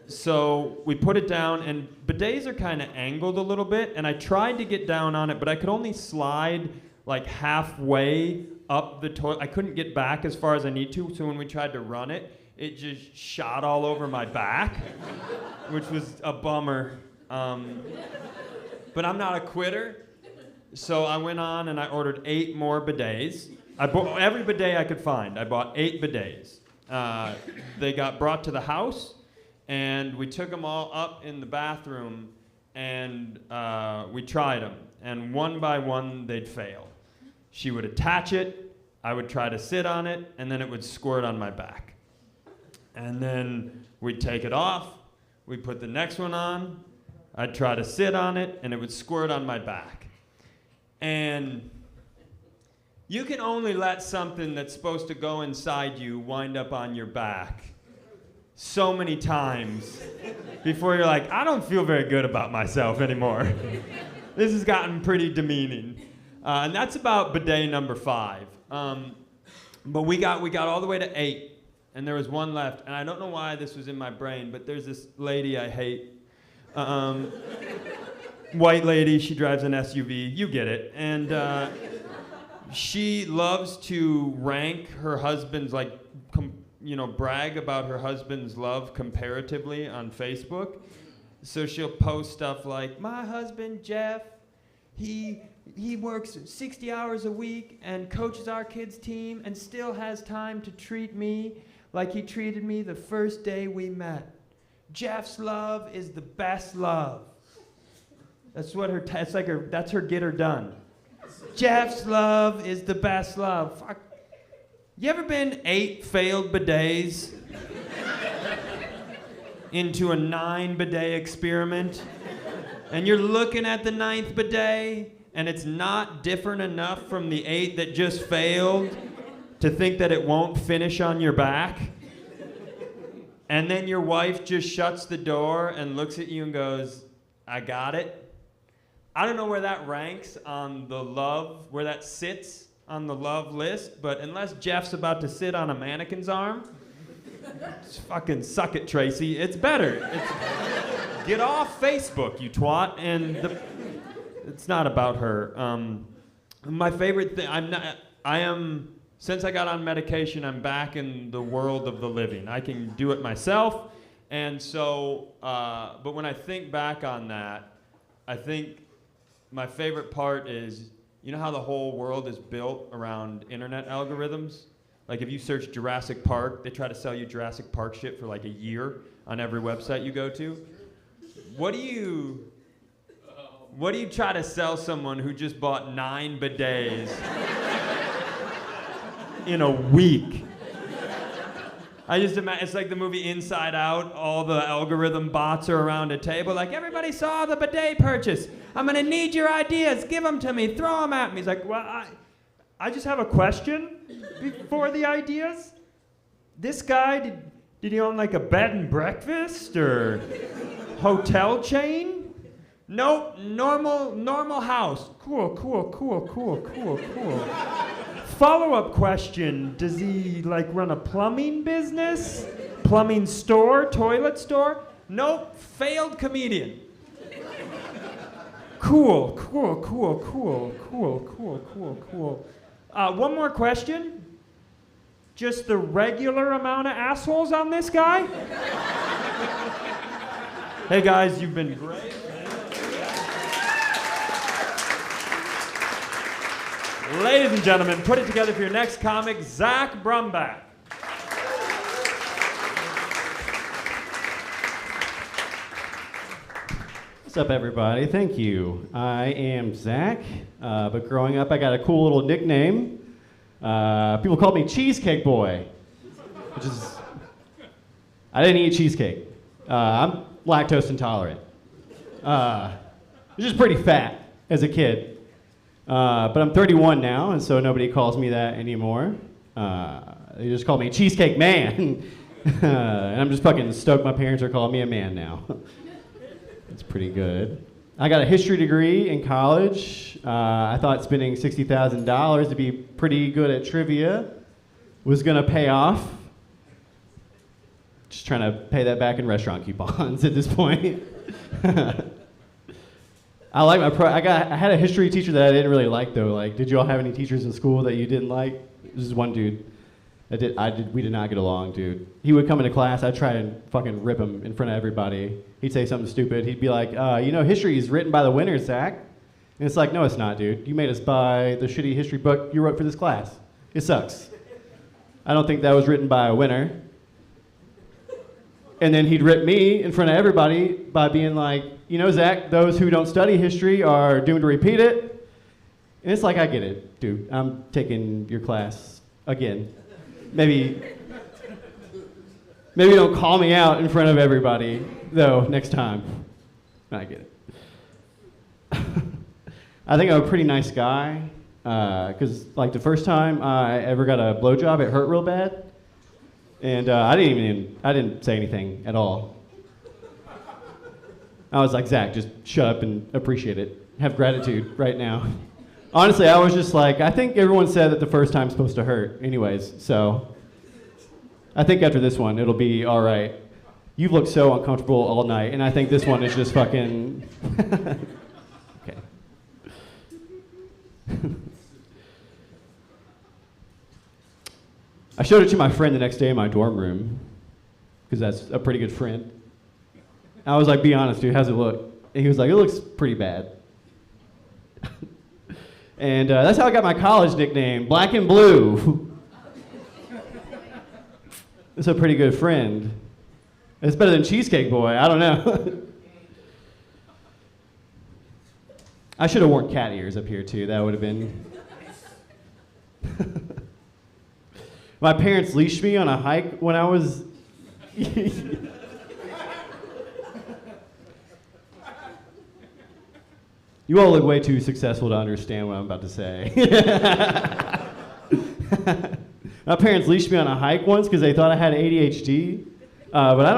so we put it down, and bidets are kind of angled a little bit, and I tried to get down on it, but I could only slide like halfway up the toilet. I couldn't get back as far as I need to, so when we tried to run it, it just shot all over my back, which was a bummer. But I'm not a quitter, so I went on and I ordered 8 more bidets. I bought every bidet I could find. I bought 8 bidets. They got brought to the house, and we took them all up in the bathroom, and we tried them. And one by one, they'd fail. She would attach it, I would try to sit on it, and then it would squirt on my back. And then we'd take it off, we'd put the next one on, I'd try to sit on it, and it would squirt on my back. And you can only let something that's supposed to go inside you wind up on your back so many times before you're like, I don't feel very good about myself anymore. This has gotten pretty demeaning. And that's about bidet number 5. But we got all the way to 8, and there was one left. And I don't know why this was in my brain, but there's this lady I hate. White lady, she drives an SUV, you get it. And she loves to rank her husband's, like, brag about her husband's love comparatively on Facebook. So she'll post stuff like, my husband, Jeff, he works 60 hours a week and coaches our kids' team and still has time to treat me like he treated me the first day we met. Jeff's love is the best love. That's what that's her get her done. Jeff's love is the best love. Fuck. You ever been 8 failed bidets into a 9 bidet experiment? And you're looking at the 9th bidet, and it's not different enough from the 8 that just failed to think that it won't finish on your back? And then your wife just shuts the door and looks at you and goes, I got it. I don't know where that ranks on the love, where that sits on the love list, but unless Jeff's about to sit on a mannequin's arm, just fucking suck it, Tracy. It's better. Get off Facebook, you twat. And it's not about her. My favorite thing, since I got on medication, I'm back in the world of the living. I can do it myself. And so, but when I think back on that, I think my favorite part is, you know how the whole world is built around internet algorithms? Like if you search Jurassic Park, they try to sell you Jurassic Park shit for like a year on every website you go to. What do you try to sell someone who just bought 9 bidets in a week? I just imagine, it's like the movie Inside Out. All the algorithm bots are around a table like, everybody saw the bidet purchase. I'm gonna need your ideas. Give them to me. Throw them at me. He's like, well, I just have a question before the ideas. This guy, did he own like a bed and breakfast or hotel chain? Nope, normal house. Cool. Follow-up question, does he like run a plumbing business? Plumbing store, toilet store? Nope, failed comedian. Cool. One more question. Just the regular amount of assholes on this guy? Hey guys, you've been great. Ladies and gentlemen, put it together for your next comic, Zach Brumback. What's up, everybody? Thank you. I am Zach, but growing up, I got a cool little nickname. People called me Cheesecake Boy, which is, I didn't eat cheesecake. I'm lactose intolerant. Which is pretty fat as a kid. But I'm 31 now, and so nobody calls me that anymore. They just call me Cheesecake Man. And I'm just fucking stoked my parents are calling me a man now. It's pretty good. I got a history degree in college. I thought spending $60,000 to be pretty good at trivia was gonna pay off. Just trying to pay that back in restaurant coupons at this point. I like I had a history teacher that I didn't really like though. Like, did you all have any teachers in school that you didn't like? This is one dude. We did not get along, dude. He would come into class, I'd try and fucking rip him in front of everybody. He'd say something stupid. He'd be like, history is written by the winners, Zach. And it's like, no, it's not, dude. You made us buy the shitty history book you wrote for this class. It sucks. I don't think that was written by a winner. And then he'd rip me in front of everybody by being like, Zach, those who don't study history are doomed to repeat it. And it's like, I get it, dude. I'm taking your class again. Maybe don't call me out in front of everybody, though, next time. I get it. I think I'm a pretty nice guy, because, the first time I ever got a blowjob, it hurt real bad. And I didn't say anything at all. I was like, Zach, just shut up and appreciate it. Have gratitude right now. Honestly, I was just like, I think everyone said that the first time's supposed to hurt anyways, so I think after this one, it'll be all right. You've looked so uncomfortable all night, and I think this one is just fucking... Okay. I showed it to my friend the next day in my dorm room, because that's a pretty good friend. I was like, be honest, dude, how's it look? And he was like, it looks pretty bad. And that's how I got my college nickname, Black and Blue. It's a pretty good friend. It's better than Cheesecake Boy, I don't know. I should have worn cat ears up here too, that would have been... My parents leashed me on a hike when I was... You all look way too successful to understand what I'm about to say. My parents leashed me on a hike once because they thought I had ADHD, but I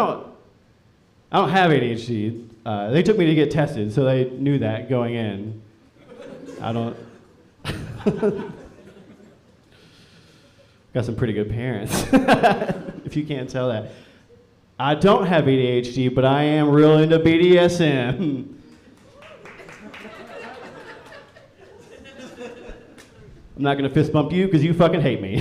don't have ADHD. They took me to get tested, so they knew that going in. I don't. Got some pretty good parents, if you can't tell that. I don't have ADHD, but I am real into BDSM. I'm not gonna fist bump you because you fucking hate me.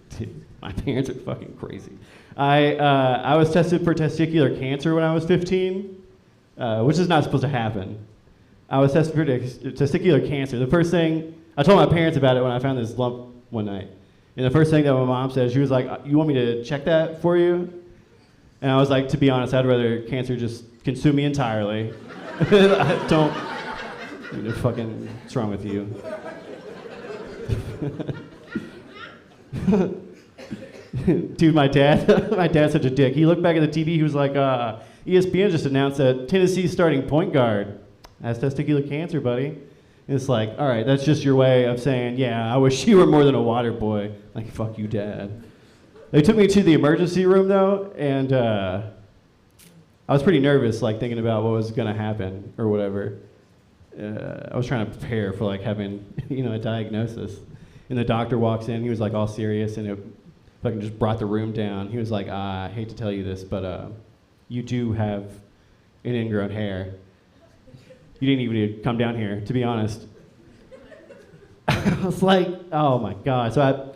Dude, my parents are fucking crazy. I was tested for testicular cancer when I was 15, which is not supposed to happen. I was tested for testicular cancer. The first thing, I told my parents about it when I found this lump one night. And the first thing that my mom said, she was like, you want me to check that for you? And I was like, to be honest, I'd rather cancer just consume me entirely. I don't, fucking, what's wrong with you? Dude, my dad's such a dick. He looked back at the TV, he was like, ESPN just announced that Tennessee's starting point guard has testicular cancer, buddy. And it's like, all right, that's just your way of saying, yeah, I wish you were more than a water boy. Like, fuck you, Dad. They took me to the emergency room, though, and I was pretty nervous, thinking about what was going to happen or whatever. I was trying to prepare for, having, a diagnosis. And the doctor walks in, he was, all serious, and it fucking just brought the room down. He was like, I hate to tell you this, but you do have an ingrown hair. You didn't even need to come down here, to be honest. I was like, oh my God. So I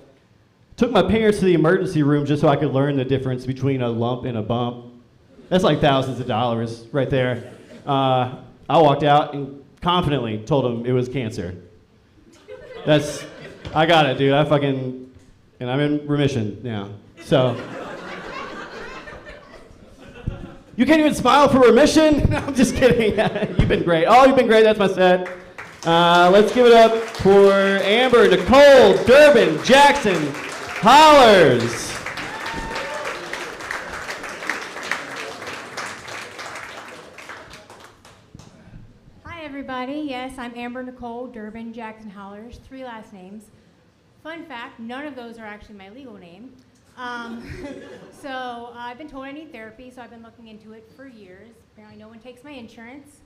took my parents to the emergency room just so I could learn the difference between a lump and a bump. That's like thousands of dollars right there. I walked out and confidently told them it was cancer. I got it, dude. And I'm in remission now. So, You can't even smile for remission? No, I'm just kidding. You've been great. Oh, you've been great. That's my set. Let's give it up for Amber, Nicole, Durbin, Jackson, Hollers. Hi, everybody. Yes, I'm Amber, Nicole, Durbin, Jackson, Hollers. 3 last names. Fun fact, none of those are actually my legal name. So I've been told I need therapy, so I've been looking into it for years. Apparently no one takes my insurance.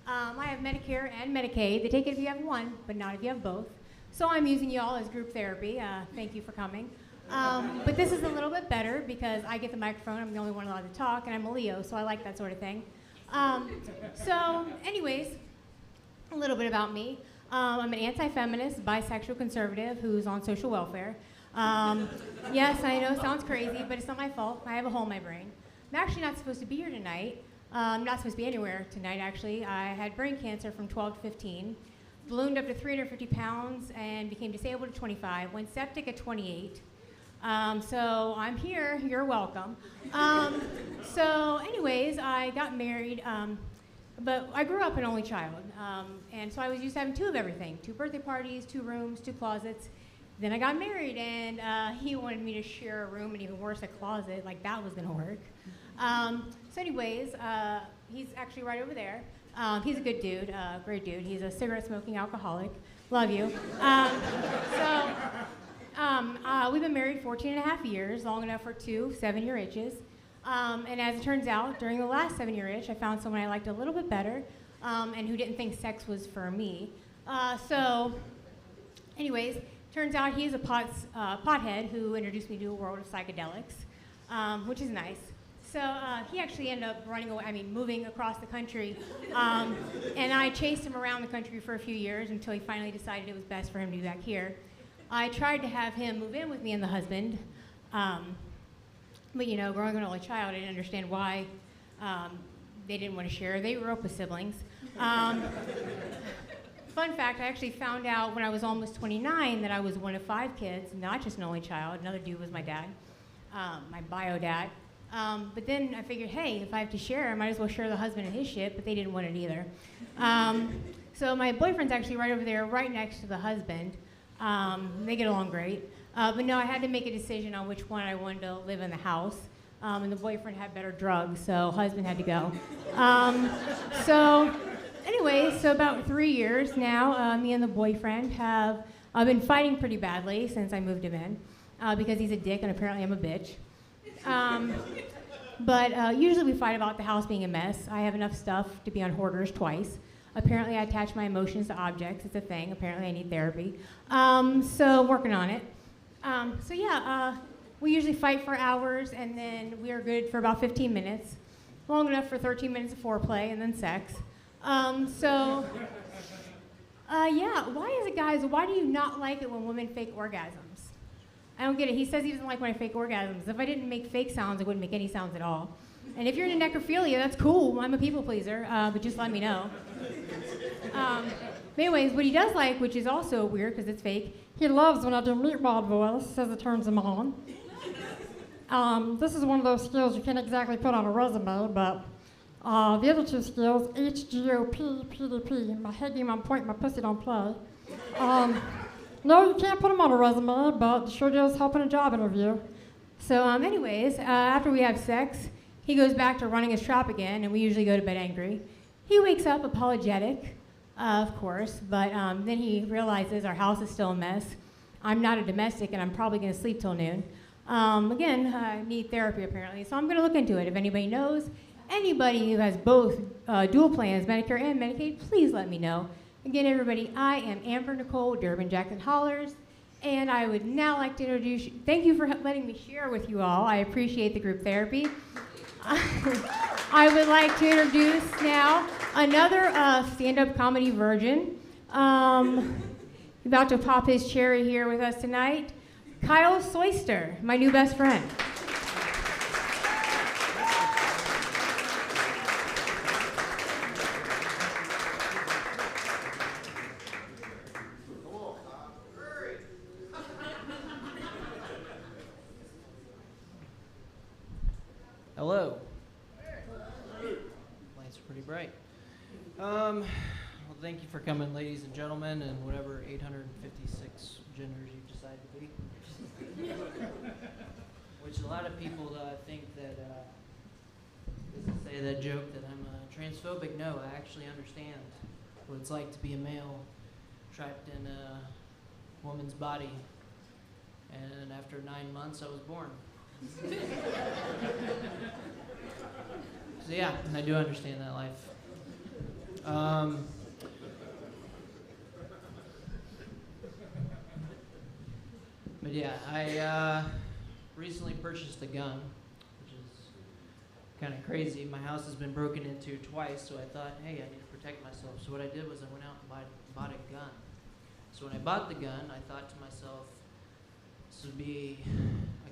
I have Medicare and Medicaid. They take it if you have one, but not if you have both. So I'm using y'all as group therapy. Thank you for coming. But this is a little bit better because I get the microphone. I'm the only one allowed to talk, and I'm a Leo, so I like that sort of thing. So anyways, a little bit about me. I'm an anti-feminist, bisexual conservative who's on social welfare. Yes, I know, sounds crazy, but it's not my fault. I have a hole in my brain. I'm actually not supposed to be here tonight. I'm not supposed to be anywhere tonight, actually. I had brain cancer from 12 to 15, ballooned up to 350 pounds, and became disabled at 25, went septic at 28. So I'm here, you're welcome. So anyways, I got married, but I grew up an only child. And so I was used to having 2 of everything, 2 birthday parties, 2 rooms, 2 closets. Then I got married, and he wanted me to share a room, and even worse, a closet. Like, that was gonna work. So anyways, he's actually right over there. He's a good dude, great dude. He's a cigarette-smoking alcoholic. Love you. We've been married 14 and a half years, long enough for 2 7-year itches. And as it turns out, during the last 7-year itch, I found someone I liked a little bit better, and who didn't think sex was for me. So anyways, turns out he's a pothead who introduced me to a world of psychedelics, which is nice. So he actually ended up moving across the country, and I chased him around the country for a few years until he finally decided it was best for him to be back here. I tried to have him move in with me and the husband, but growing an only child, I didn't understand why they didn't want to share. They grew up with siblings. Fun fact, I actually found out when I was almost 29 that I was one of 5 kids, not just an only child. Another dude was my dad, my bio dad. But then I figured, hey, if I have to share, I might as well share the husband and his shit, but they didn't want it either. So my boyfriend's actually right over there, right next to the husband. They get along great. But no, I had to make a decision on which one I wanted to live in the house. And the boyfriend had better drugs, so husband had to go. Anyway, so about 3 years now, me and the boyfriend have been fighting pretty badly since I moved him in, because he's a dick and apparently I'm a bitch. But usually we fight about the house being a mess. I have enough stuff to be on Hoarders twice. Apparently I attach my emotions to objects. It's a thing. Apparently I need therapy. So working on it. We usually fight for hours, and then we are good for about 15 minutes. Long enough for 13 minutes of foreplay and then sex. Why is it, guys, why do you not like it when women fake orgasms? I don't get it. He says he doesn't like when I fake orgasms. If I didn't make fake sounds, I wouldn't make any sounds at all. And if you're into necrophilia, that's cool. I'm a people pleaser, but just let me know. But anyways, what he does like, which is also weird because it's fake, he loves when I do meatball voice, says it turns him on. This is one of those skills you can't exactly put on a resume, but the other 2 skills, HGOP, PDP, my head game on point, my pussy don't play. No, you can't put them on a resume, but sure does help in a job interview. So anyways, after we have sex, he goes back to running his trap again, and we usually go to bed angry. He wakes up apologetic, of course, but then he realizes our house is still a mess. I'm not a domestic, and I'm probably going to sleep till noon. Again, I need therapy apparently, so I'm going to look into it. If anybody knows, anybody who has both dual plans, Medicare and Medicaid, please let me know. Again, everybody, I am Amber Nicole, Durbin Jackson Hollers, and I would now like to introduce you. Thank you for letting me share with you all. I appreciate the group therapy. I would like to introduce now another stand-up comedy virgin. About to pop his cherry here with us tonight, Kyle Soyster, my new best friend. Hello. It's pretty bright. Well, thank you for coming, ladies and gentlemen, and whatever 856 genders you decide to be. Which a lot of people think that, say that joke that I'm transphobic. No, I actually understand what it's like to be a male trapped in a woman's body. And after 9 months, I was born. So yeah, I do understand that life. But yeah, I recently purchased a gun, which is kind of crazy. My house has been broken into twice, so I thought, hey, I need to protect myself. So what I did was I went out and bought a gun. So when I bought the gun, I thought to myself, this would be,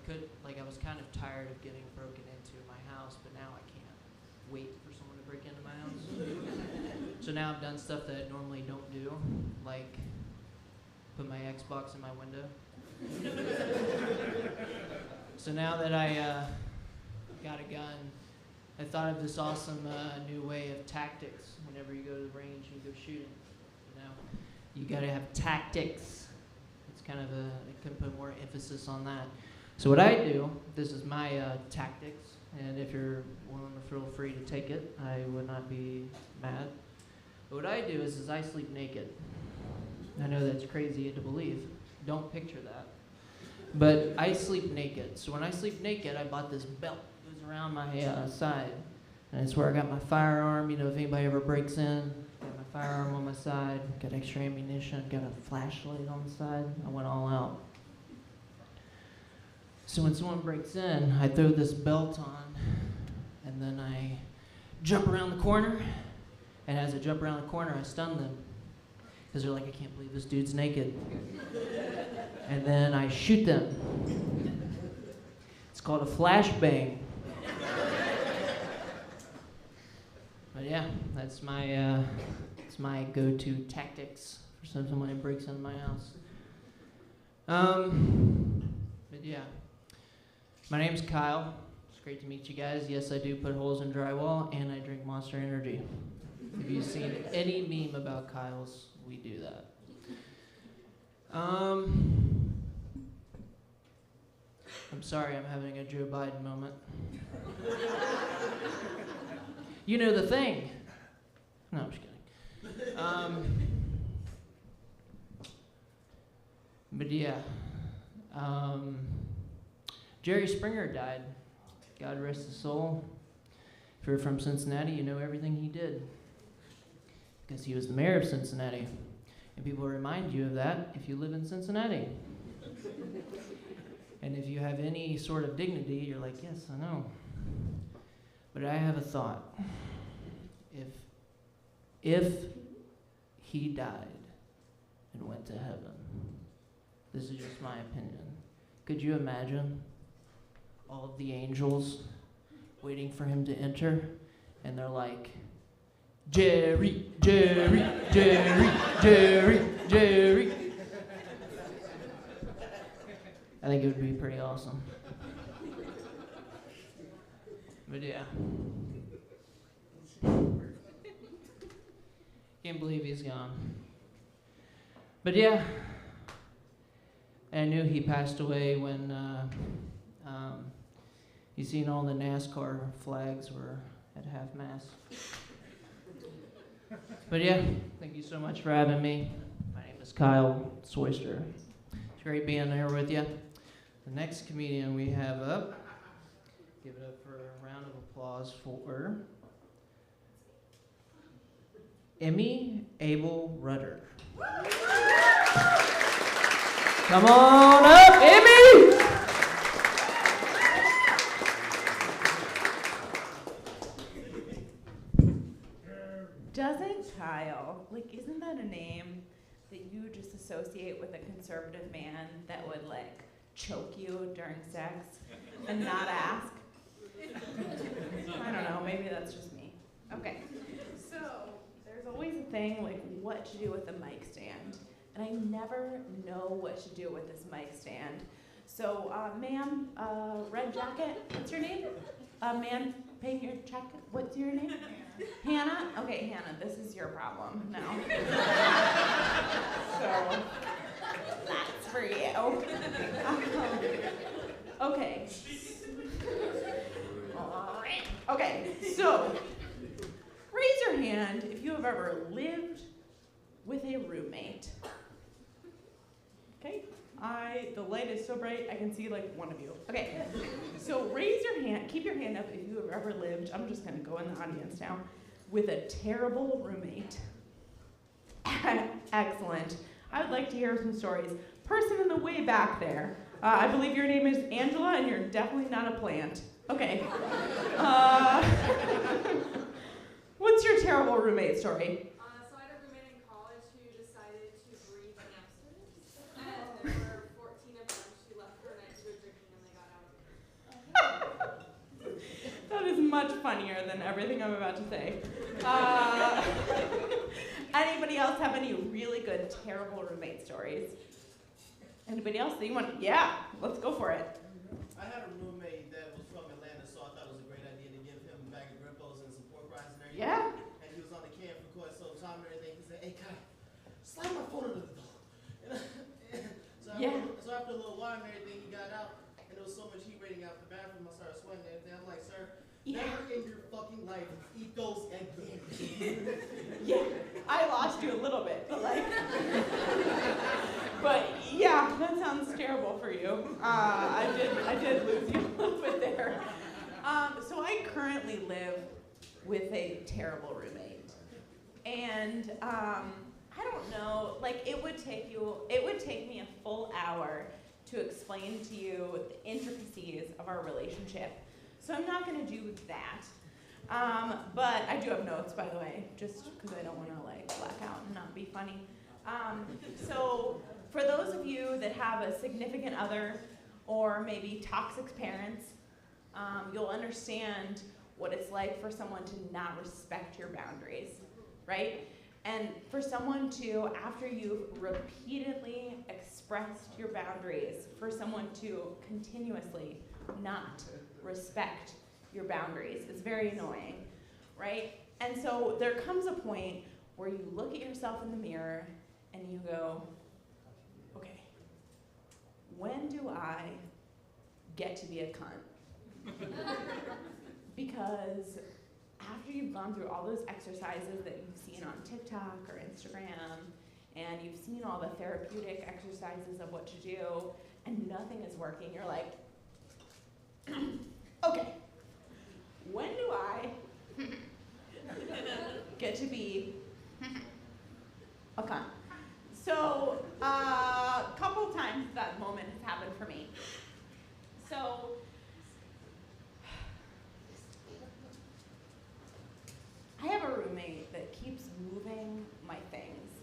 I was kind of tired of getting broken into my house, but now I can't wait for someone to break into my house. So now I've done stuff that I normally don't do, like put my Xbox in my window. So now that I got a gun, I thought of this awesome new way of tactics. Whenever you go to the range and you go shooting, you gotta have tactics. It's kind of I can put more emphasis on that. So what I do, this is my tactics, and if you're willing to feel free to take it, I would not be mad. But what I do is I sleep naked. I know that's crazy to believe. Don't picture that. But I sleep naked. So when I sleep naked, I bought this belt that goes around my side. And it's where I got my firearm. If anybody ever breaks in, got my firearm on my side, got extra ammunition, got a flashlight on the side. I went all out. So when someone breaks in, I throw this belt on, and then I jump around the corner. And as I jump around the corner, I stun them. Because they're like, I can't believe this dude's naked. And then I shoot them. It's called a flashbang. But yeah, that's my go-to tactics for someone who breaks into my house. But yeah, my name's Kyle. It's great to meet you guys. Yes, I do put holes in drywall, and I drink Monster Energy. If you've seen any meme about Kyle's, we do that. I'm sorry, I'm having a Joe Biden moment. You know the thing. No, I'm just kidding. But yeah, Jerry Springer died. God rest his soul. If you're from Cincinnati, you know everything he did. Because he was the mayor of Cincinnati. And people remind you of that if you live in Cincinnati. And if you have any sort of dignity, you're like, yes, I know. But I have a thought. If he died and went to heaven, this is just my opinion, could you imagine all of the angels waiting for him to enter? And they're like, Jerry, Jerry, Jerry, Jerry, Jerry. I think it would be pretty awesome. But yeah. Can't believe he's gone. But yeah. I knew he passed away when you seen all the NASCAR flags were at half-mast. But yeah, thank you so much for having me. My name is Kyle Soyster. It's great being here with you. The next comedian we have up, give it up for a round of applause for Emmy Abel Rudder. Come on up, Emmy! Doesn't Kyle, isn't that a name that you would just associate with a conservative man that would, choke you during sex and not ask? I don't know, maybe that's just me. Okay, so there's always a thing, what to do with a mic stand. And I never know what to do with this mic stand. So, ma'am, red jacket, what's your name? Man, paying your check? What's your name? Hannah? Okay, Hannah, this is your problem now. So, that's for you. Okay. Okay, so, raise your hand if you have ever lived with a roommate. Okay, the light is so bright I can see like one of you. Okay, so raise your hand, keep your hand up if you have ever lived, I'm just gonna go in the audience now, with a terrible roommate. Excellent. I would like to hear some stories. Person in the way back there, I believe your name is Angela and you're definitely not a plant. Okay. What's your terrible roommate story? So I had a roommate in college who decided to breed hamsters, and there were 14 of them. She left for a night to go drinking, and they got out. That is much funnier than everything I'm about to say. Anybody else have any really good, terrible roommate stories? Anybody else that you want? Yeah, let's go for it. I had a roommate that was from Atlanta, so I thought it was a great idea to give him a bag of Grippos and some pork rinds and everything. Yeah. And he was on the camp for quite some time and everything. He said, "Hey, Kai, slide my phone under the door." So after a little while and everything, he got out, and there was so much heat radiating out the bathroom, I started sweating and everything. I'm like, "Sir, never in your fucking life eat those again." Yeah, I lost you a little bit, but like, but yeah, that sounds terrible for you. I did lose you a little bit there. So I currently live with a terrible roommate, and I don't know, like it would take me a full hour to explain to you the intricacies of our relationship. So I'm not gonna do that. But I do have notes, by the way, just because I don't want to like black out and not be funny. So for those of you that have a significant other or maybe toxic parents, you'll understand what it's like for someone to not respect your boundaries, right? And for someone to, after you've repeatedly expressed your boundaries, for someone to continuously not respect your boundaries is very annoying, right? And so there comes a point where you look at yourself in the mirror and you go, okay, when do I get to be a cunt? Because after you've gone through all those exercises that you've seen on TikTok or Instagram, and you've seen all the therapeutic exercises of what to do, and nothing is working, you're like, okay, when do I get to be a cunt? So, a couple times that moment has happened for me. So, I have a roommate that keeps moving my things.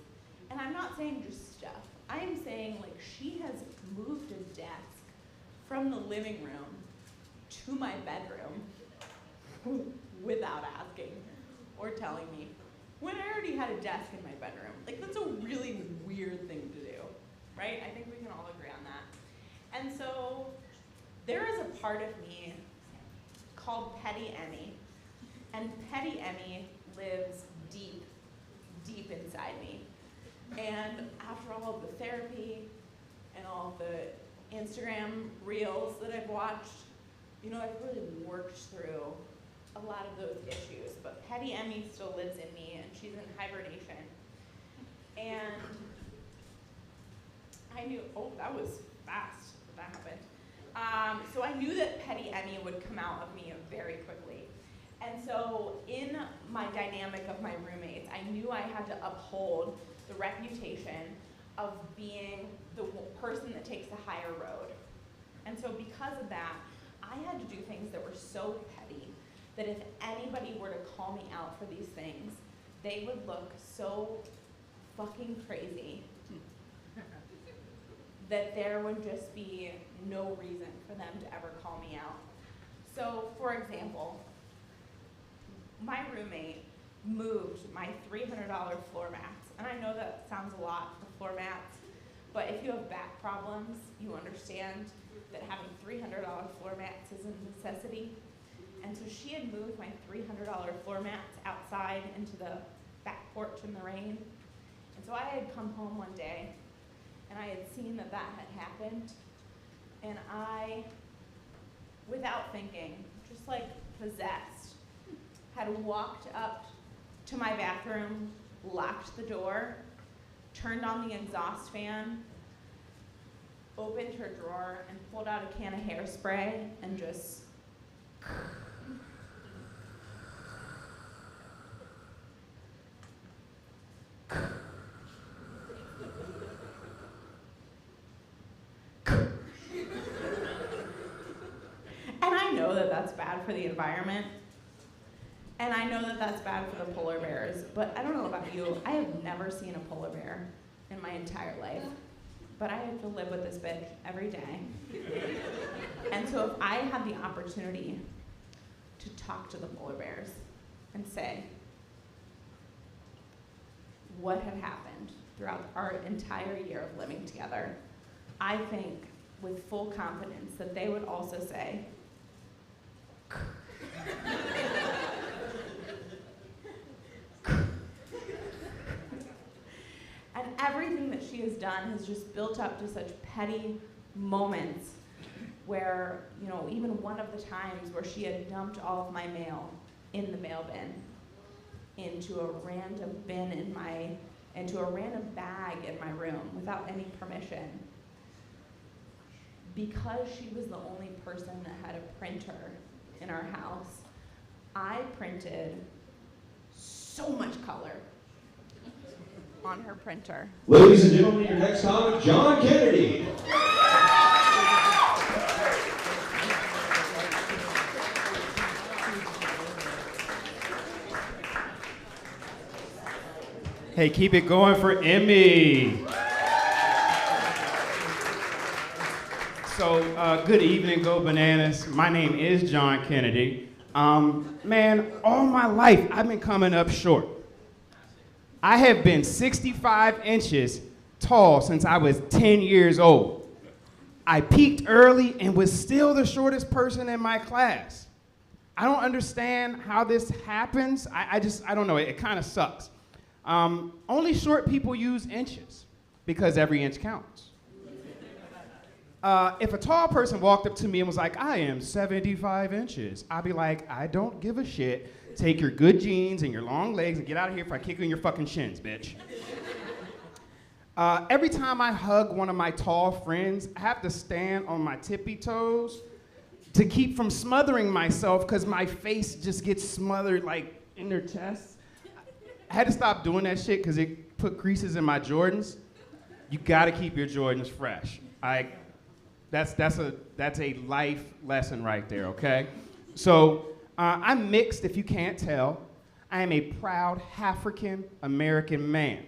And I'm not saying just stuff. I am saying like she has moved a desk from the living room to my bedroom without asking or telling me, when I already had a desk in my bedroom. Like that's a really weird thing to do, right? I think we can all agree on that. And so there is a part of me called Petty Emmy. And Petty Emmy lives deep, deep inside me. And after all of the therapy and all of the Instagram reels that I've watched, you know, I've really worked through a lot of those issues. But Petty Emmy still lives in me, and she's in hibernation. And I knew, oh, that was fast that happened. So I knew that Petty Emmy would come out of me very quickly. And so in my dynamic of my roommates, I knew I had to uphold the reputation of being the person that takes the higher road. And so because of that, I had to do things that were so petty that if anybody were to call me out for these things, they would look so fucking crazy that there would just be no reason for them to ever call me out. So, for example, my roommate moved my $300 floor mats. And I know that sounds a lot for floor mats, but if you have back problems, you understand that having $300 floor mats is a necessity. And so she had moved my $300 floor mats outside into the back porch in the rain. And so I had come home one day, and I had seen that that had happened. And I, without thinking, just like possessed, had walked up to my bathroom, locked the door, turned on the exhaust fan, opened her drawer, and pulled out a can of hairspray and just And I know that that's bad for the environment. And I know that that's bad for the polar bears. But I don't know about you. I have never seen a polar bear in my entire life. But I have to live with this bitch every day. And so if I had the opportunity to talk to the polar bears and say what had happened throughout our entire year of living together, I think with full confidence that they would also say, and everything that she has done has just built up to such petty moments where, you know, even one of the times where she had dumped all of my mail in the mail bin into a random bag in my room without any permission. Because she was the only person that had a printer in our house, I printed so much color on her printer. Ladies and gentlemen, your next comic, John Kennedy. Hey, keep it going for Emmy. So, good evening, Go Bananas. My name is John Kennedy. Man, all my life I've been coming up short. I have been 65 inches tall since I was 10 years old. I peaked early and was still the shortest person in my class. I don't understand how this happens. I don't know, it kind of sucks. Only short people use inches because every inch counts. If a tall person walked up to me and was like, I am 75 inches, I'd be like, I don't give a shit. Take your good jeans and your long legs and get out of here if I kick you in your fucking shins, bitch. Every time I hug one of my tall friends, I have to stand on my tippy toes to keep from smothering myself because my face just gets smothered like in their chest. I had to stop doing that shit because it put creases in my Jordans. You gotta keep your Jordans fresh. That's a life lesson right there, okay? So I'm mixed, if you can't tell. I am a proud African American man.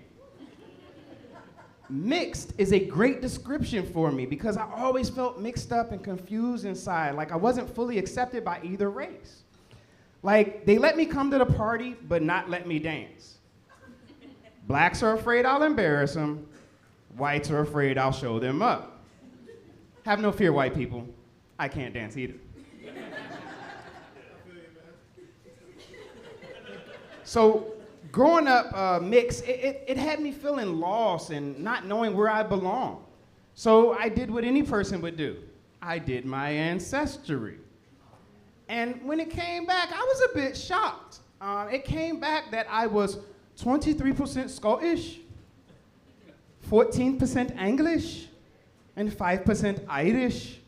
Mixed is a great description for me because I always felt mixed up and confused inside, like I wasn't fully accepted by either race. Like, they let me come to the party, but not let me dance. Blacks are afraid I'll embarrass them. Whites are afraid I'll show them up. Have no fear, white people. I can't dance either. So, growing up mixed, it had me feeling lost and not knowing where I belong. So I did what any person would do. I did my ancestry. And when it came back, I was a bit shocked. It came back that I was 23% Scottish, 14% English, and 5% Irish,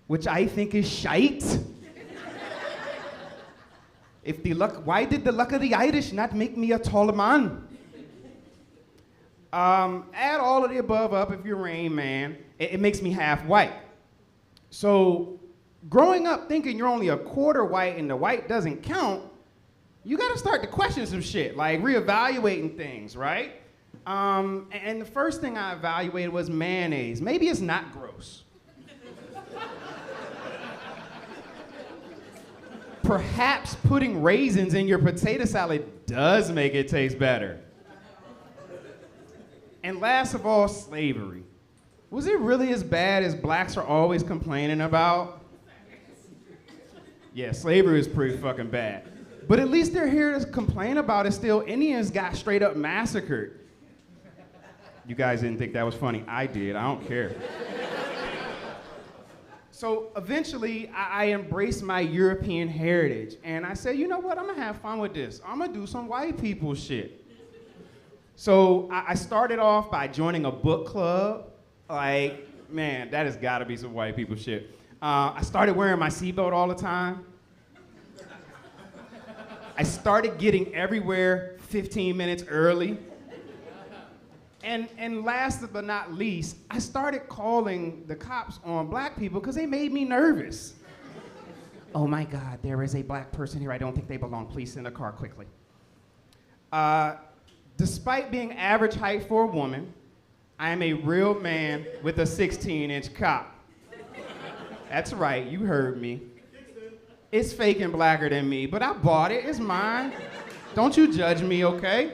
which I think is shite. Why did the luck of the Irish not make me a tall man? Add all of the above up if you're Rain Man, it makes me half white. So, growing up thinking you're only a quarter white and the white doesn't count, you gotta start to question some shit, like reevaluating things, right? And the first thing I evaluated was mayonnaise. Maybe it's not gross. Perhaps putting raisins in your potato salad does make it taste better. And last of all, slavery. Was it really as bad as blacks are always complaining about? Yeah, slavery is pretty fucking bad. But at least they're here to complain about it still. Indians got straight up massacred. You guys didn't think that was funny. I did. I don't care. So eventually, I embraced my European heritage. And I said, you know what? I'm going to have fun with this. I'm going to do some white people shit. So I started off by joining a book club. Like, man, that has got to be some white people shit. I started wearing my seatbelt all the time. I started getting everywhere 15 minutes early. And last but not least, I started calling the cops on black people because they made me nervous. Oh my God, there is a black person here. I don't think they belong. Please send a car quickly. Despite being average height for a woman, I am a real man with a 16-inch cock. That's right, you heard me. It's fake and blacker than me, but I bought it. It's mine. Don't you judge me, okay?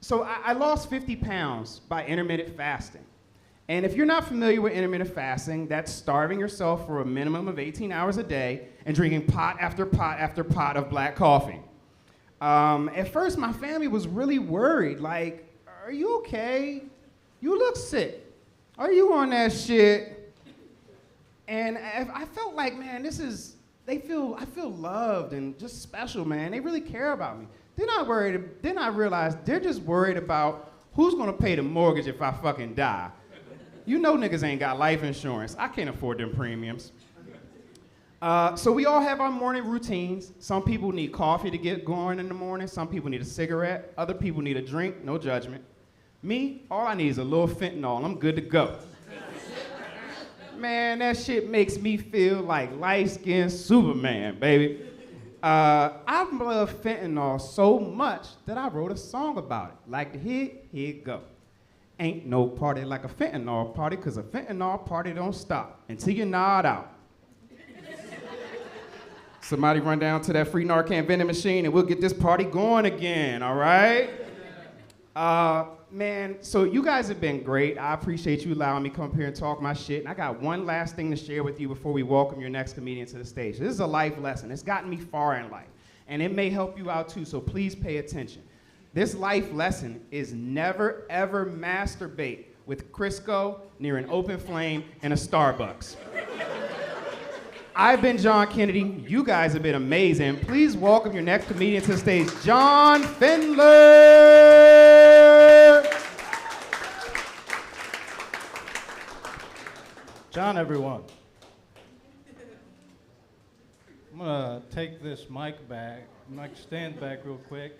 So I lost 50 pounds by intermittent fasting. And if you're not familiar with intermittent fasting, that's starving yourself for a minimum of 18 hours a day and drinking pot after pot after pot of black coffee. At first, my family was really worried. Like, are you okay? You look sick. Are you on that shit? And I felt like, man, I feel loved and just special, man. They really care about me. Then I realized they're just worried about who's gonna pay the mortgage if I fucking die. You know niggas ain't got life insurance. I can't afford them premiums. So we all have our morning routines. Some people need coffee to get going in the morning. Some people need a cigarette. Other people need a drink, no judgment. Me, all I need is a little fentanyl. I'm good to go. Man, that shit makes me feel like light-skinned Superman, baby. I love fentanyl so much that I wrote a song about it. Like the hit, here it go. Ain't no party like a fentanyl party, cause a fentanyl party don't stop until you nod out. Somebody run down to that free Narcan vending machine and we'll get this party going again, all right? Man, so you guys have been great. I appreciate you allowing me to come up here and talk my shit. And I got one last thing to share with you before we welcome your next comedian to the stage. This is a life lesson. It's gotten me far in life. And it may help you out too, so please pay attention. This life lesson is never, ever masturbate with Crisco near an open flame in a Starbucks. I've been John Kennedy. You guys have been amazing. Please welcome your next comedian to the stage, John Findler. John, everyone. I'm gonna take this mic stand back real quick,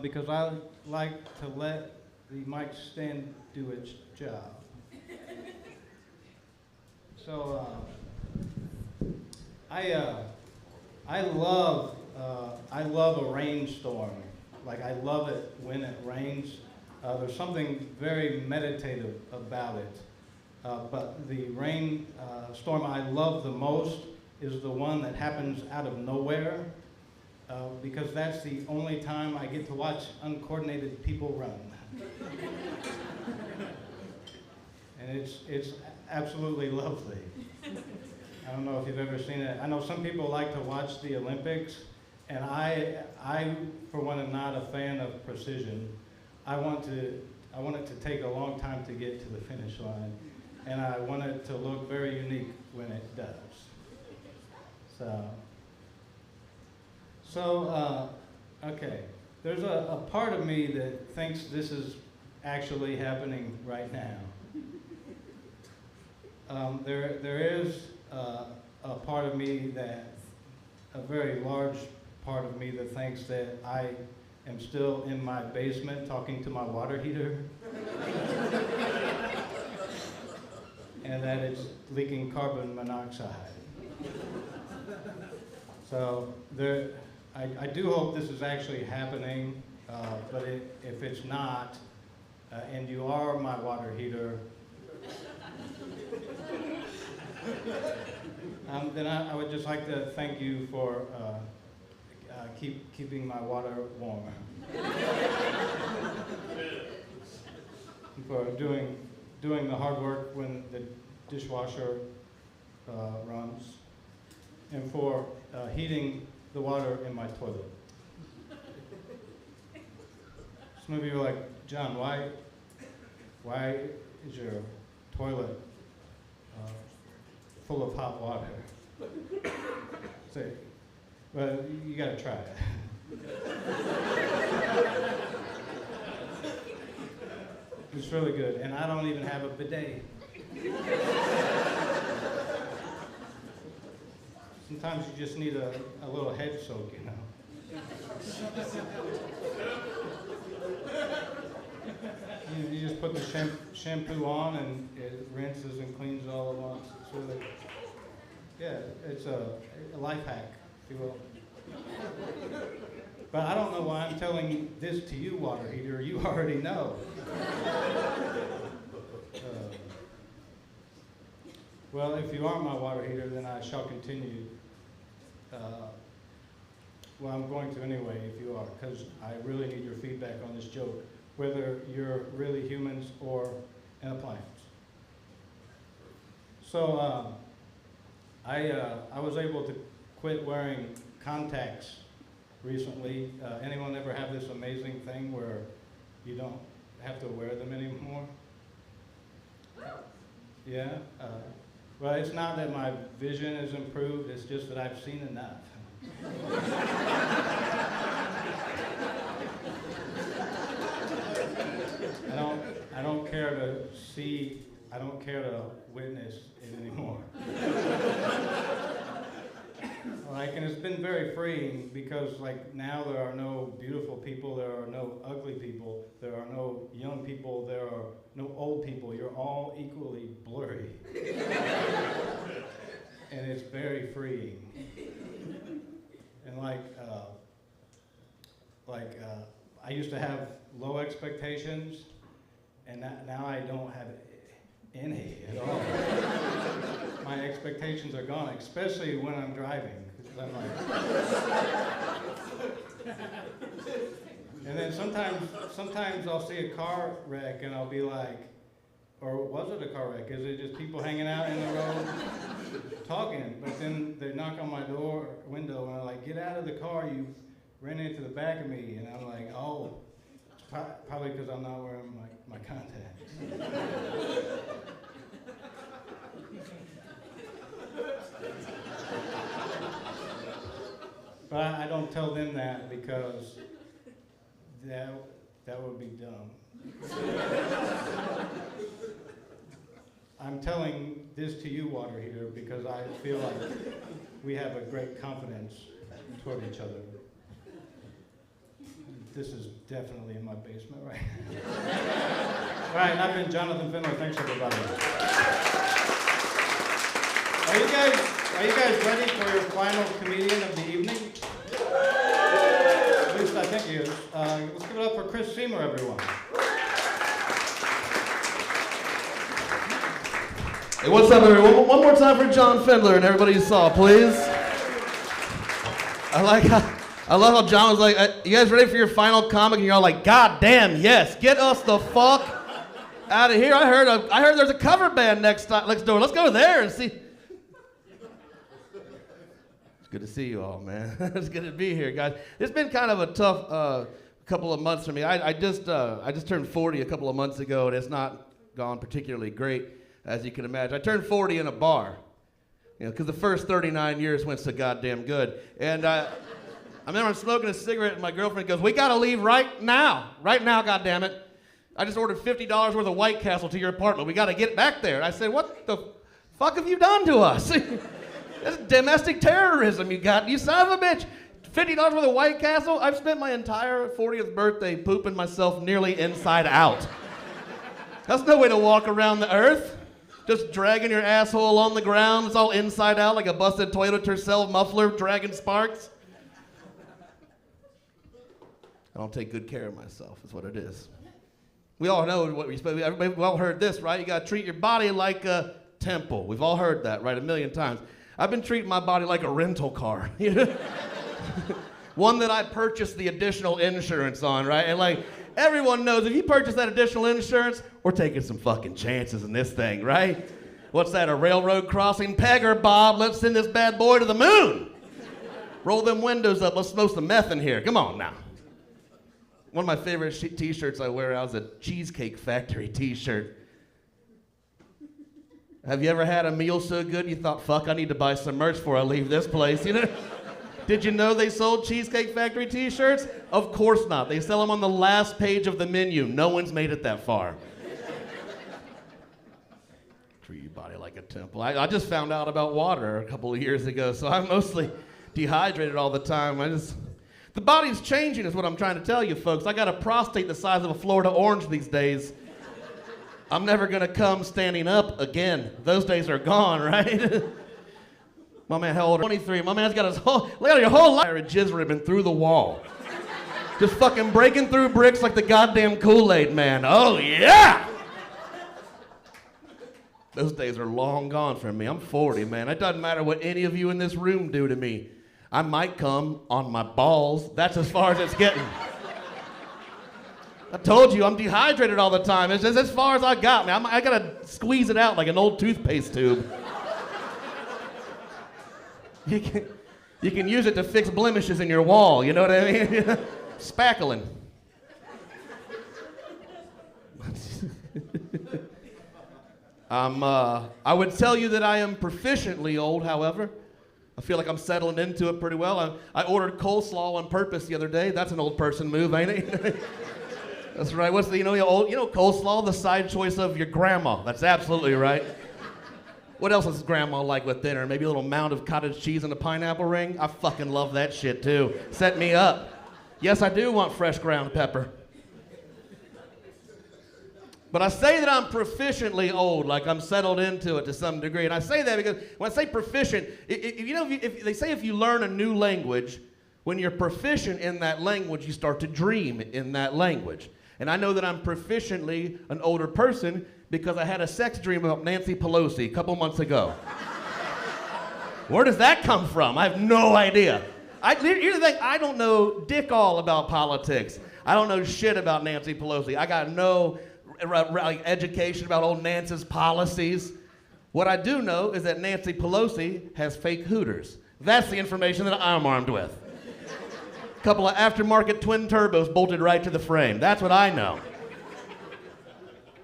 because I like to let the mic stand do its job. So I love a rainstorm. Like, I love it when it rains. There's something very meditative about it. But the rain storm I love the most is the one that happens out of nowhere, because that's the only time I get to watch uncoordinated people run. And it's absolutely lovely. I don't know if you've ever seen it. I know some people like to watch the Olympics, and I for one, am not a fan of precision. I want it to take a long time to get to the finish line, and I want it to look very unique when it does. So okay. There's a part of me that thinks this is actually happening right now. There is a part of me a very large part of me that thinks that I am still in my basement talking to my water heater. And that it's leaking carbon monoxide. So I do hope this is actually happening, but if it's not, and you are my water heater, then I would just like to thank you for keeping my water warm. For doing the hard work when the dishwasher runs. and for heating the water in my toilet. Some of you are like, John, why is your toilet full of hot water? Say, well, you gotta try it. It's really good, and I don't even have a bidet. Sometimes you just need a little head soak, you know. You just put the shampoo on and it rinses and cleans all at once. It's really, yeah, it's a life hack, if you will. But I don't know why I'm telling this to you, water heater. You already know. Well, if you aren't my water heater, then I shall continue. Well, I'm going to anyway, if you are, because I really need your feedback on this joke, whether you're really humans or an appliance. So I was able to quit wearing contacts recently. Anyone ever have this amazing thing where you don't have to wear them anymore? Yeah? Well, it's not that my vision has improved, it's just that I've seen enough. I don't care to see, I don't care to witness it anymore. Like, and it's been very freeing because, like, now there are no beautiful people, there are no ugly people, there are no young people, there are no old people. You're all equally blurry. And it's very freeing. And I used to have low expectations, and now I don't have any at all. My expectations are gone, especially when I'm driving. I'm like, and then sometimes I'll see a car wreck and I'll be like, or was it a car wreck? Is it just people hanging out in the road talking? But then they knock on my window and I'm like, get out of the car, you ran into the back of me. And I'm like, oh, it's probably because I'm not wearing my contacts. But I don't tell them that because that would be dumb. I'm telling this to you, water heater, because I feel like we have a great confidence toward each other. This is definitely in my basement right now. All right, I've been Jonathan Findler. Thanks, everybody. Are you guys ready for your final comedian of the evening? At least I think he is. Let's give it up for Chris Seymour, everyone. Hey, what's up, everyone? One more time for John Findler and everybody you saw, please. I love how John was like, you guys ready for your final comic? And you're all like, God damn, yes, get us the fuck out of here. I heard there's a cover band next door. Let's go there and see. Good to see you all, man. It's good to be here, guys. It's been kind of a tough couple of months for me. I just turned 40 a couple of months ago, and it's not gone particularly great, as you can imagine. I turned 40 in a bar, because the first 39 years went so goddamn good. And I remember I'm smoking a cigarette, and my girlfriend goes, "We gotta leave right now, goddammit. I just ordered $50 worth of White Castle to your apartment. We gotta get back there." And I said, "What the fuck have you done to us?" That's domestic terrorism, you son of a bitch. $50 worth of White Castle? I've spent my entire 40th birthday pooping myself nearly inside out. That's no way to walk around the earth. Just dragging your asshole on the ground. It's all inside out like a busted Toyota Tercel muffler dragging sparks. I don't take good care of myself, is what it is. We all know what we've all heard this, right? You gotta treat your body like a temple. We've all heard that, right? 1,000,000 times. I've been treating my body like a rental car. One that I purchased the additional insurance on, right? And like, everyone knows if you purchase that additional insurance, we're taking some fucking chances in this thing, right? What's that, a railroad crossing? Pegger, Bob, let's send this bad boy to the moon. Roll them windows up, let's smoke some meth in here. Come on now. One of my favorite t-shirts I wear out is a Cheesecake Factory t-shirt. Have you ever had a meal so good you thought, fuck, I need to buy some merch before I leave this place, you know? Did you know they sold Cheesecake Factory t-shirts? Of course not. They sell them on the last page of the menu. No one's made it that far. Treat your body like a temple. I just found out about water a couple of years ago, so I'm mostly dehydrated all the time. The body's changing is what I'm trying to tell you, folks. I got a prostate the size of a Florida orange these days. I'm never gonna come standing up again. Those days are gone, right? My man, how old? 23. My man's got his whole, look at your whole life. A jizz ribbon through the wall. Just fucking breaking through bricks like the goddamn Kool-Aid man. Oh, yeah! Those days are long gone for me. I'm 40, man. It doesn't matter what any of you in this room do to me. I might come on my balls. That's as far as it's getting. I told you, I'm dehydrated all the time. It's just as far as I got, man. I gotta squeeze it out like an old toothpaste tube. You can use it to fix blemishes in your wall, you know what I mean? Spackling. I would tell you that I am proficiently old, however. I feel like I'm settling into it pretty well. I ordered coleslaw on purpose the other day. That's an old person move, ain't it? That's right. What's the, you know coleslaw, the side choice of your grandma. That's absolutely right. What else does grandma like with dinner? Maybe a little mound of cottage cheese and a pineapple ring? I fucking love that shit too. Set me up. Yes, I do want fresh ground pepper. But I say that I'm proficiently old, like I'm settled into it to some degree. And I say that because when I say proficient, if they say if you learn a new language, when you're proficient in that language, you start to dream in that language. And I know that I'm proficiently an older person because I had a sex dream about Nancy Pelosi a couple months ago. Where does that come from? I have no idea. Here's the thing, I don't know dick all about politics. I don't know shit about Nancy Pelosi. I got no education about old Nancy's policies. What I do know is that Nancy Pelosi has fake Hooters. That's the information that I'm armed with. A couple of aftermarket twin turbos bolted right to the frame. That's what I know.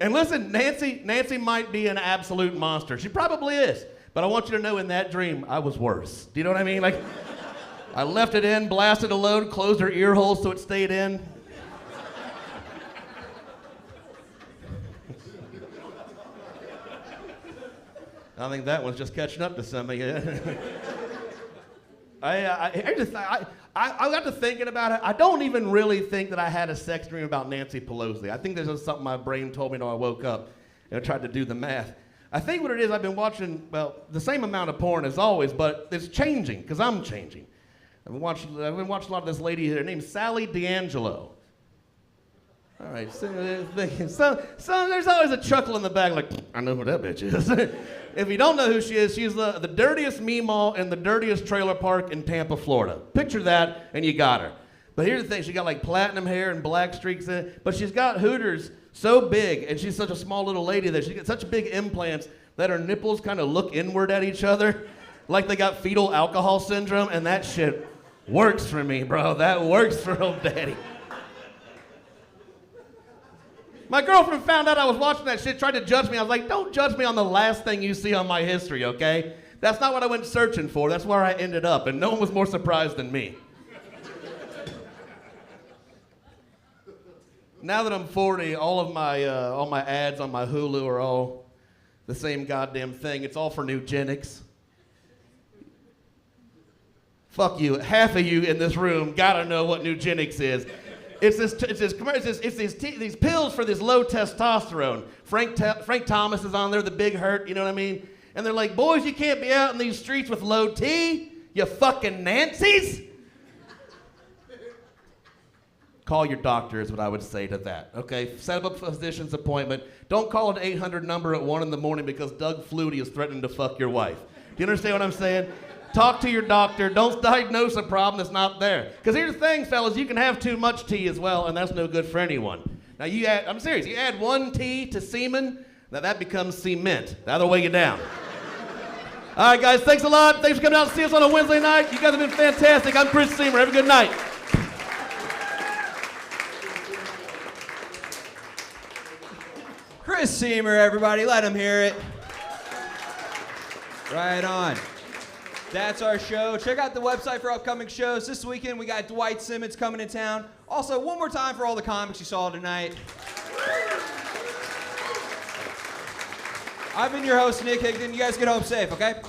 And listen, Nancy might be an absolute monster. She probably is. But I want you to know in that dream, I was worse. Do you know what I mean? Like, I left it in, blasted a load, closed her ear holes so it stayed in. I think that one's just catching up to some of you. I got to thinking about it. I don't even really think that I had a sex dream about Nancy Pelosi. I think there's just something my brain told me when I woke up and I tried to do the math. I think what it is, I've been watching, well, the same amount of porn as always, but it's changing, because I'm changing. I've been watching a lot of this lady here. Her name's Sally D'Angelo. All right, so there's always a chuckle in the back, like, I know who that bitch is. If you don't know who she is, she's the dirtiest meemaw in the dirtiest trailer park in Tampa, Florida. Picture that, and you got her. But here's the thing, she got like platinum hair and black streaks in it, but she's got Hooters so big, and she's such a small little lady that she got such big implants that her nipples kind of look inward at each other, like they got fetal alcohol syndrome, and that shit works for me, bro. That works for old daddy. My girlfriend found out I was watching that shit, tried to judge me. I was like, don't judge me on the last thing you see on my history, okay? That's not what I went searching for. That's where I ended up, and no one was more surprised than me. Now that I'm 40, all my ads on my Hulu are all the same goddamn thing. It's all for Nugenics. Fuck you. Half of you in this room gotta know what Nugenics is. It's these pills for this low testosterone. Frank Thomas is on there, the big hurt, you know what I mean? And they're like, boys, you can't be out in these streets with low T, you fucking Nancy's. Call your doctor is what I would say to that, okay? Set up a physician's appointment. Don't call an 800 number at 1 in the morning because Doug Flutie is threatening to fuck your wife. Do you understand what I'm saying? Talk to your doctor. Don't diagnose a problem that's not there. Because here's the thing, fellas, you can have too much tea as well, and that's no good for anyone. Now, I'm serious. You add 1 tea to semen, that becomes cement. That'll weigh you down. All right, guys, thanks a lot. Thanks for coming out and see us on a Wednesday night. You guys have been fantastic. I'm Chris Seymour. Have a good night. Chris Seymour, everybody. Let him hear it. Right on. That's our show. Check out the website for upcoming shows. This weekend, we got Dwight Simmons coming to town. Also, one more time for all the comics you saw tonight. I've been your host, Nick Higdon. You guys get home safe, okay?